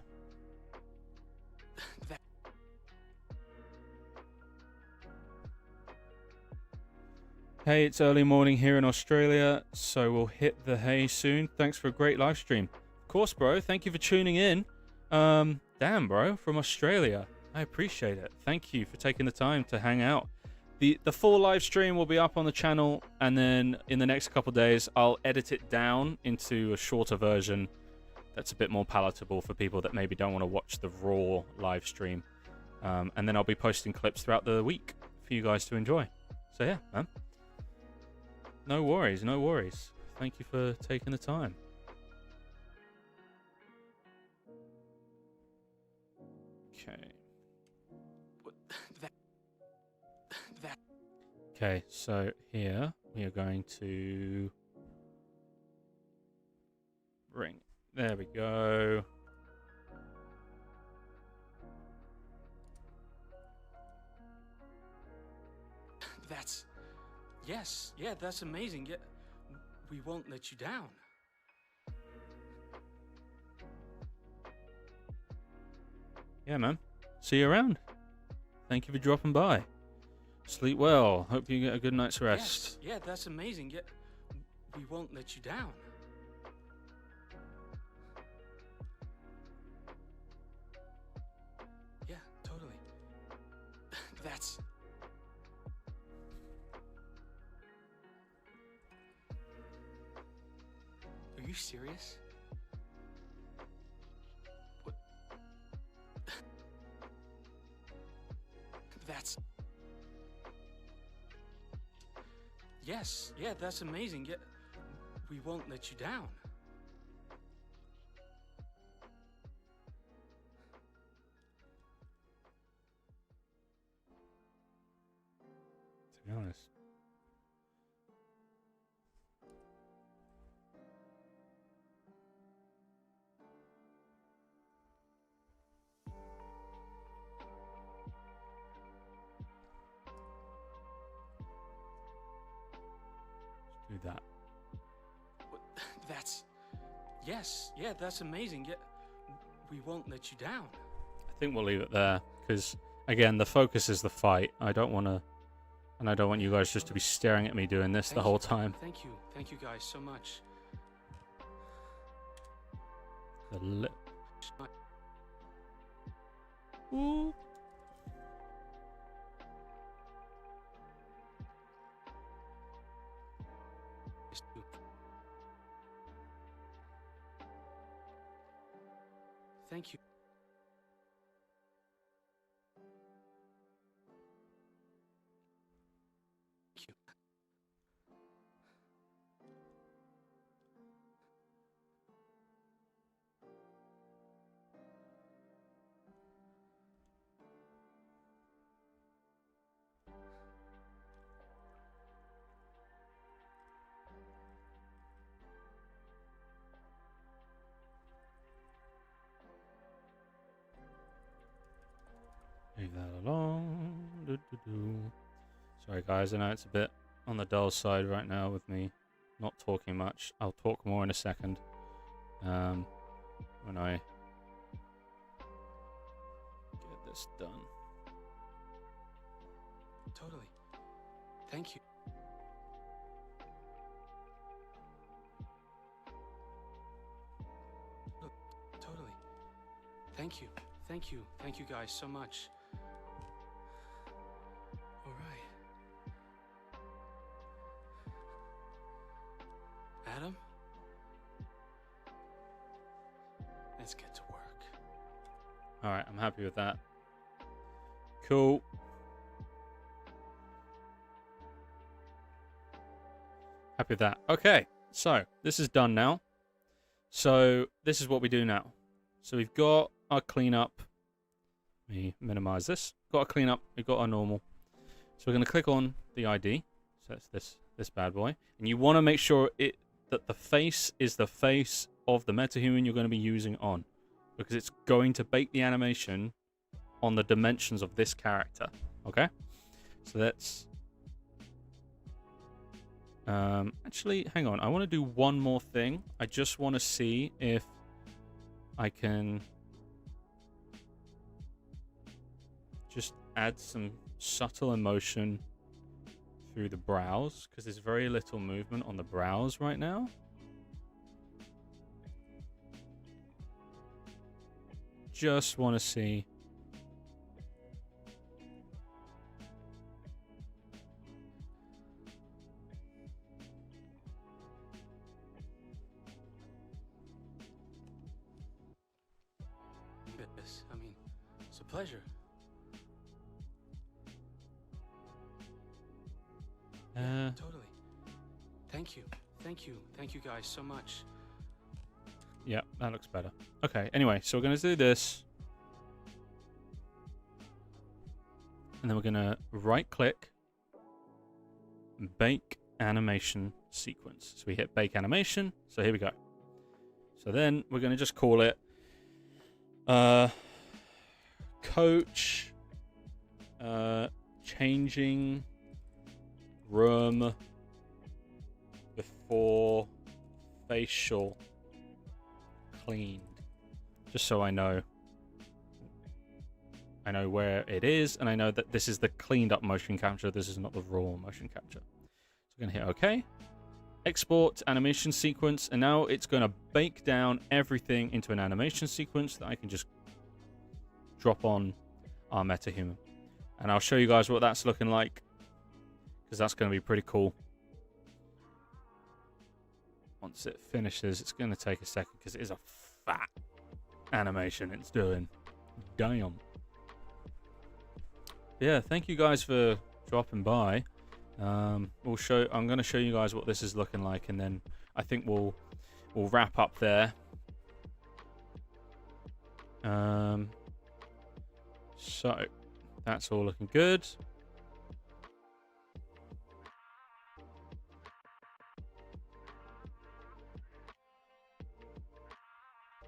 Hey, it's early morning here in Australia, so we'll hit the hay soon. Thanks for a great live stream. Of course, bro. Thank you for tuning in. Damn, bro, from Australia. I appreciate it. Thank you for taking the time to hang out. The full live stream will be up on the channel, and then in the next couple days, I'll edit it down into a shorter version that's a bit more palatable for people that maybe don't want to watch the raw live stream. And then I'll be posting clips throughout the week for you guys to enjoy. So yeah, man. No worries, no worries. Thank you for taking the time. Okay. Okay, so here we are going to bring. There we go. That's... Yes, yeah, that's amazing. Yeah, we won't let you down. Yeah, man. See you around. Thank you for dropping by. Sleep well. Hope you get a good night's rest. Yes, yeah, that's amazing. Yeah, we won't let you down. Yeah, totally. That's... Are you serious? What? That's... Yes, yeah, that's amazing. Yeah, we won't let you down. To be honest. Do that. That's... Yes, yeah, that's amazing. Yeah, we won't let you down. I think we'll leave it there because, again, the focus is the fight. I don't want to, and I don't want you guys just to be staring at me doing this the whole time. Thank you guys so much. The lip. Ooh. Thank you. Thank you. Leave that alone. Sorry, guys. I know it's a bit on the dull side right now with me not talking much. I'll talk more in a second. When I get this done. Totally. Thank you. Look, totally. Thank you. Thank you. Thank you guys so much. All right. Adam? Let's get to work. Alright, I'm happy with that. Cool. Happy with that. Okay, so this is done now. So this is what we do now. So we've got our cleanup. Let me minimize this. Got our cleanup. We've got our normal. So we're going to click on the ID. So that's this bad boy. And you want to make sure that the face is the face of the metahuman you're going to be using on, because it's going to bake the animation on the dimensions of this character. Okay? So let's Actually, hang on. I want to do one more thing. I just want to see if I can just add some subtle emotion through the brows, because there's very little movement on the brows right now. Just want to see. This, I mean, it's a pleasure. Totally. Thank you. Thank you. Thank you guys so much. Yeah, that looks better. Okay, anyway, so we're going to do this. And then we're going to right-click, bake animation sequence. So we hit bake animation. So here we go. So then we're going to just call it coach changing room before facial cleaned, just so I know where it is, and I know that this is the cleaned up motion capture. This is not the raw motion capture. So we're going to hit OK, export animation sequence, and now it's going to bake down everything into an animation sequence that I can just drop on our MetaHuman, and I'll show you guys what that's looking like, because that's going to be pretty cool. Once it finishes, it's going to take a second because it is a fat animation it's doing. Damn. Yeah, thank you guys for dropping by. I'm going to show you guys what this is looking like, and then I think we'll wrap up there. So that's all looking good.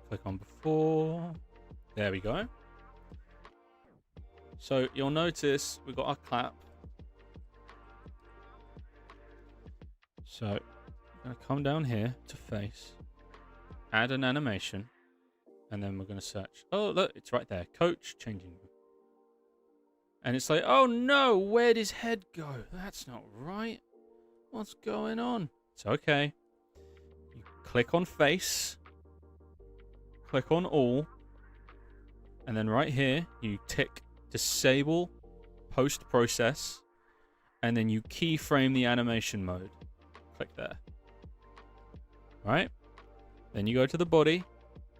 Click on before. There we go. So you'll notice we've got our clap. So I'm going to come down here to face, add an animation, and then we're going to search. Oh, look, it's right there. Coach changing room. And it's like, oh no, where'd his head go? That's not right. What's going on? It's okay. You click on face. Click on all, and then right here you tick disable post process, and then you keyframe the animation mode. Click there. Right? Then you go to the body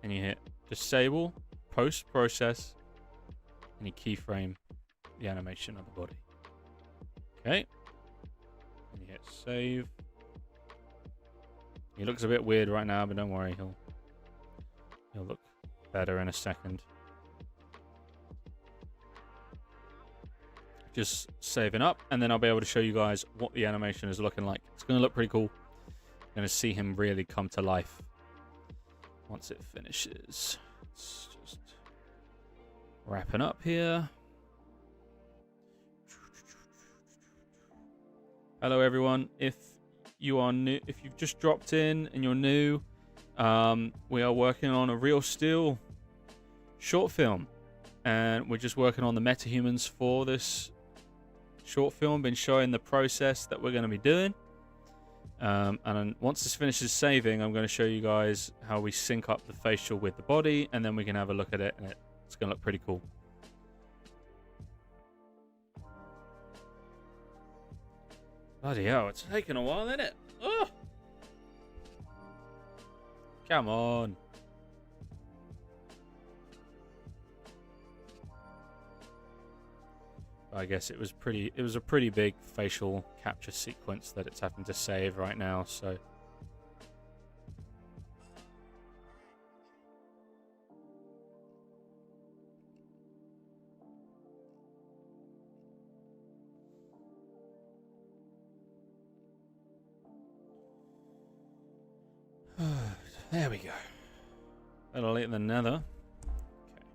and you hit disable post process, and you keyframe the animation of the body. Okay. And you hit save. He looks a bit weird right now, but don't worry, he'll look better in a second. Just saving up, and then I'll be able to show you guys what the animation is looking like. It's going to look pretty cool. You're going to see him really come to life once it finishes. It's just wrapping up here. Hello everyone. If you are new, if you've just dropped in and you're new, we are working on a Real Steel short film, and we're just working on the metahumans for this short film. Been showing the process that we're going to be doing, and then once this finishes saving, I'm going to show you guys how we sync up the facial with the body, and then we can have a look at it, and it's going to look pretty cool. Bloody hell, it's taking a while, isn't it? Oh! Come on. I guess it was a pretty big facial capture sequence that it's having to save right now, so there we go. That'll hit the nether. Okay.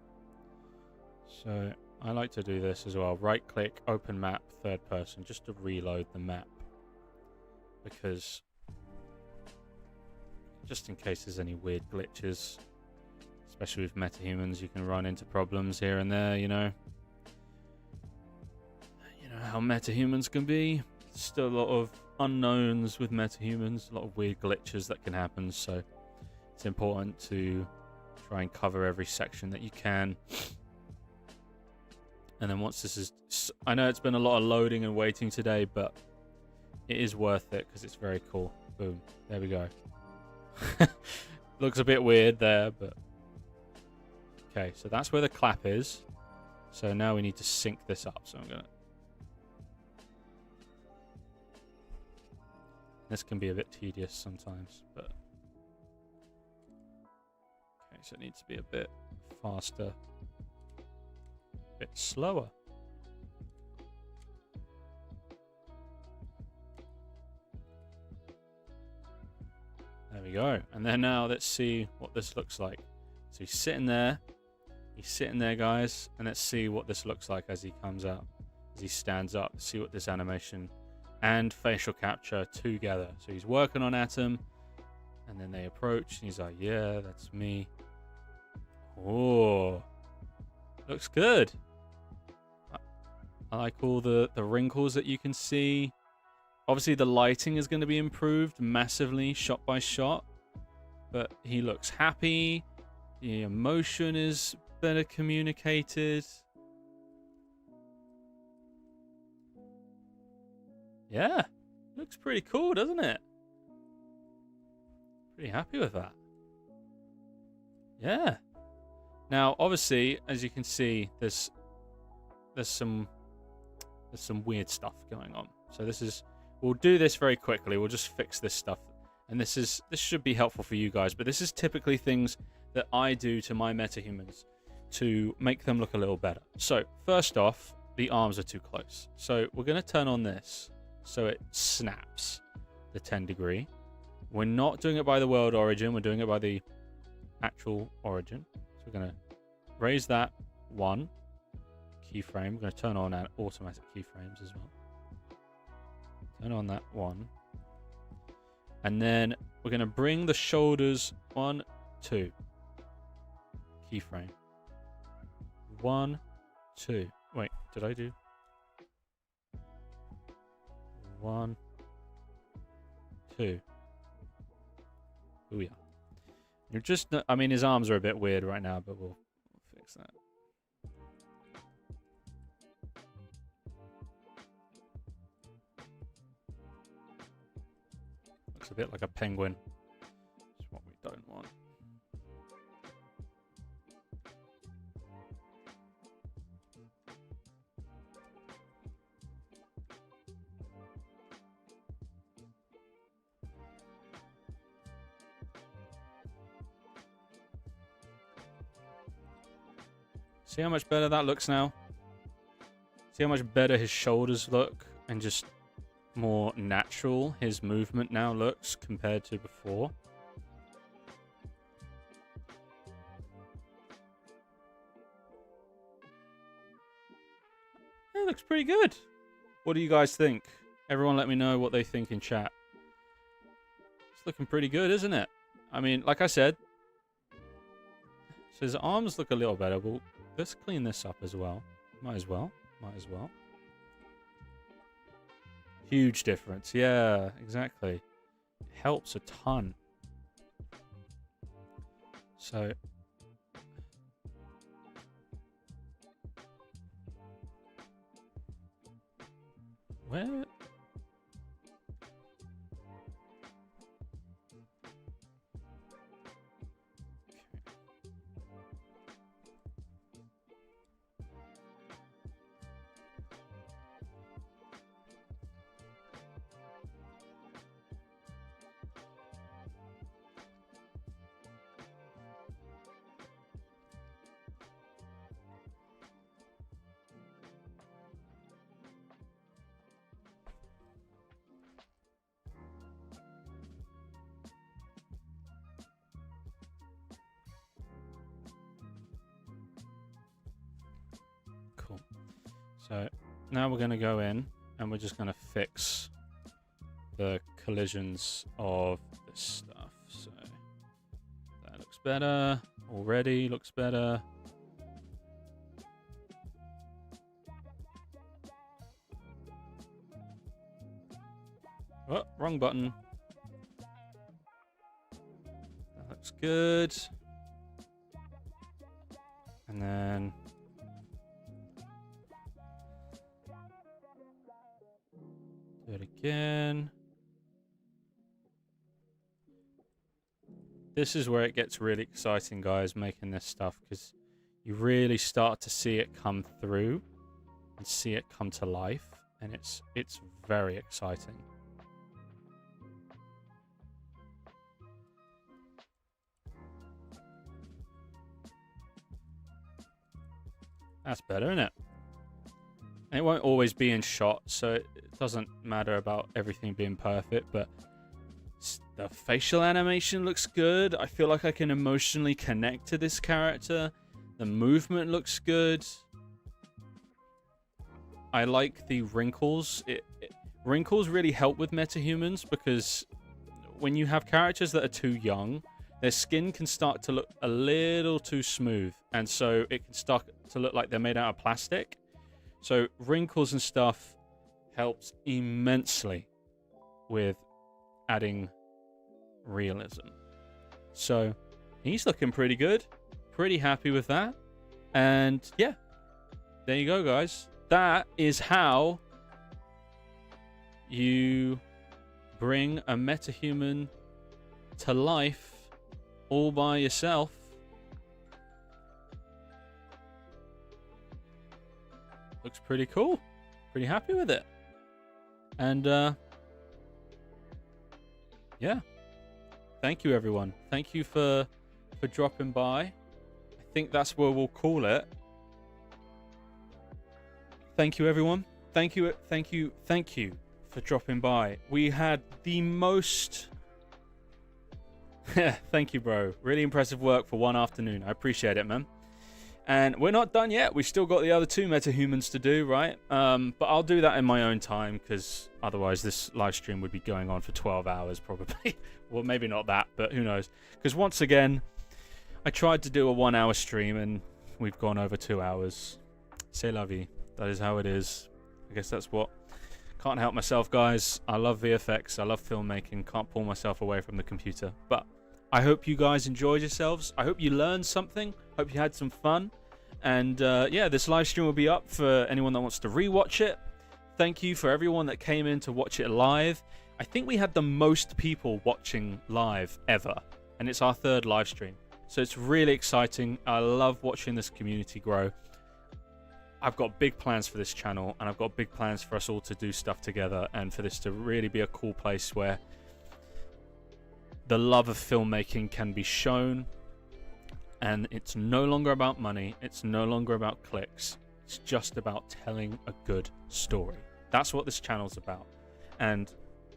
So I like to do this as well. Right click, open map, third person, just to reload the map. because just in case there's any weird glitches, especially with metahumans, you can run into problems here and there, you know. You know how metahumans can be. Still a lot of unknowns with metahumans, a lot of weird glitches that can happen, so it's important to try and cover every section that you can. And then once this is... I know it's been a lot of loading and waiting today, but it is worth it because it's very cool. Boom. There we go. Looks a bit weird there, but... Okay, so that's where the clap is. So now we need to sync this up. So I'm going to... This can be a bit tedious sometimes, but... Okay, so it needs to be a bit faster. A bit slower. There we go. And then now let's see what this looks like. So he's sitting there. He's sitting there, guys. And let's see what this looks like as he comes out. As he stands up. See what this animation and facial capture together. So he's working on Atom. And then they approach. And he's like, yeah, that's me. Oh. Looks good. I like all the wrinkles that you can see. Obviously, the lighting is going to be improved massively, shot by shot. But he looks happy. The emotion is better communicated. Yeah. Looks pretty cool, doesn't it? Pretty happy with that. Yeah. Now, obviously, as you can see, there's some weird stuff going on. So this is... We'll do this very quickly. We'll just fix this stuff. And this should be helpful for you guys. But this is typically things that I do to my metahumans to make them look a little better. So first off, the arms are too close. So we're going to turn on this so it snaps the 10 degree. We're not doing it by the world origin. We're doing it by the actual origin. So we're going to raise that 1 keyframe. We're going to turn on our automatic keyframes as well. Turn on that 1. And then we're going to bring the shoulders 1, 2. Keyframe. 1, 2. Wait, did I do? 1, 2. Oh yeah. You're just... I mean, his arms are a bit weird right now, but we'll fix that. Looks a bit like a penguin. That's what we don't want. See how much better that looks now? See how much better his shoulders look and just more natural his movement now looks compared to before? It looks pretty good. What do you guys think? Everyone let me know what they think in chat. It's looking pretty good, isn't it? I mean, like I said, so his arms look a little better. Well, let's clean this up as well. Might as well. Might as well. Huge difference. Yeah, exactly. It helps a ton. So... Where... Cool. So now we're going to go in and we're just going to fix the collisions of this stuff. So that looks better. Already looks better. Oh, wrong button. That looks good. And then do it again. This is where it gets really exciting, guys, making this stuff, because you really start to see it come through and see it come to life, and it's very exciting. That's better, isn't it? And it won't always be in shot, so it doesn't matter about everything being perfect, but the facial animation looks good. I feel like I can emotionally connect to this character. The movement looks good. I like the wrinkles. Wrinkles really help with metahumans, because when you have characters that are too young, their skin can start to look a little too smooth, and so it can start to look like they're made out of plastic. So wrinkles and stuff helps immensely with adding realism. So he's looking pretty good. Pretty happy with that. And yeah, there you go, guys. That is how you bring a metahuman to life all by yourself. Looks pretty cool. Pretty happy with it. And yeah, thank you, everyone. Thank you for dropping by. I think that's where we'll call it. Thank you, everyone. Thank you for dropping by. We had the most thank you, bro. Really impressive work for one afternoon. I appreciate it, man. And we're not done yet. We've still got the other 2 metahumans to do, right? But I'll do that in my own time, because otherwise this live stream would be going on for 12 hours probably. Well, maybe not that, but who knows? Because once again, I tried to do a 1-hour stream and we've gone over 2 hours. C'est la vie. That is how it is. I guess that's what... Can't help myself, guys. I love VFX. I love filmmaking. Can't pull myself away from the computer. But I hope you guys enjoyed yourselves. I hope you learned something. Hope you had some fun. And yeah, this live stream will be up for anyone that wants to rewatch it. Thank you for everyone that came in to watch it live. I think we had the most people watching live ever, and it's our 3rd live stream. So it's really exciting. I love watching this community grow. I've got big plans for this channel, and I've got big plans for us all to do stuff together, and for this to really be a cool place where the love of filmmaking can be shown. And it's no longer about money. It's no longer about clicks. It's just about telling a good story. That's what this channel's about. And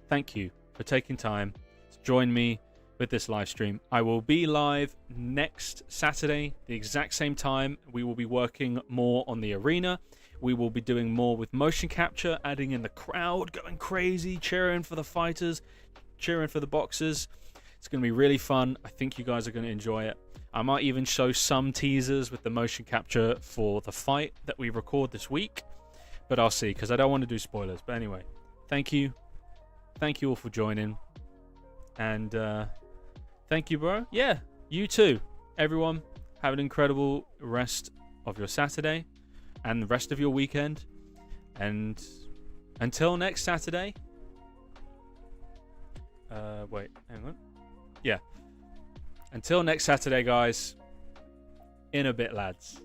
thank you for taking time to join me with this live stream. I will be live next Saturday, the exact same time. We will be working more on the arena. We will be doing more with motion capture, adding in the crowd, going crazy, cheering for the fighters, cheering for the boxers. It's going to be really fun. I think you guys are going to enjoy it. I might even show some teasers with the motion capture for the fight that we record this week. But I'll see, because I don't want to do spoilers. But anyway, thank you. Thank you all for joining. And thank you, bro. Yeah, you too. Everyone, have an incredible rest of your Saturday and the rest of your weekend. And until next Saturday. Wait, hang on. Yeah. Until next Saturday, guys. In a bit, lads.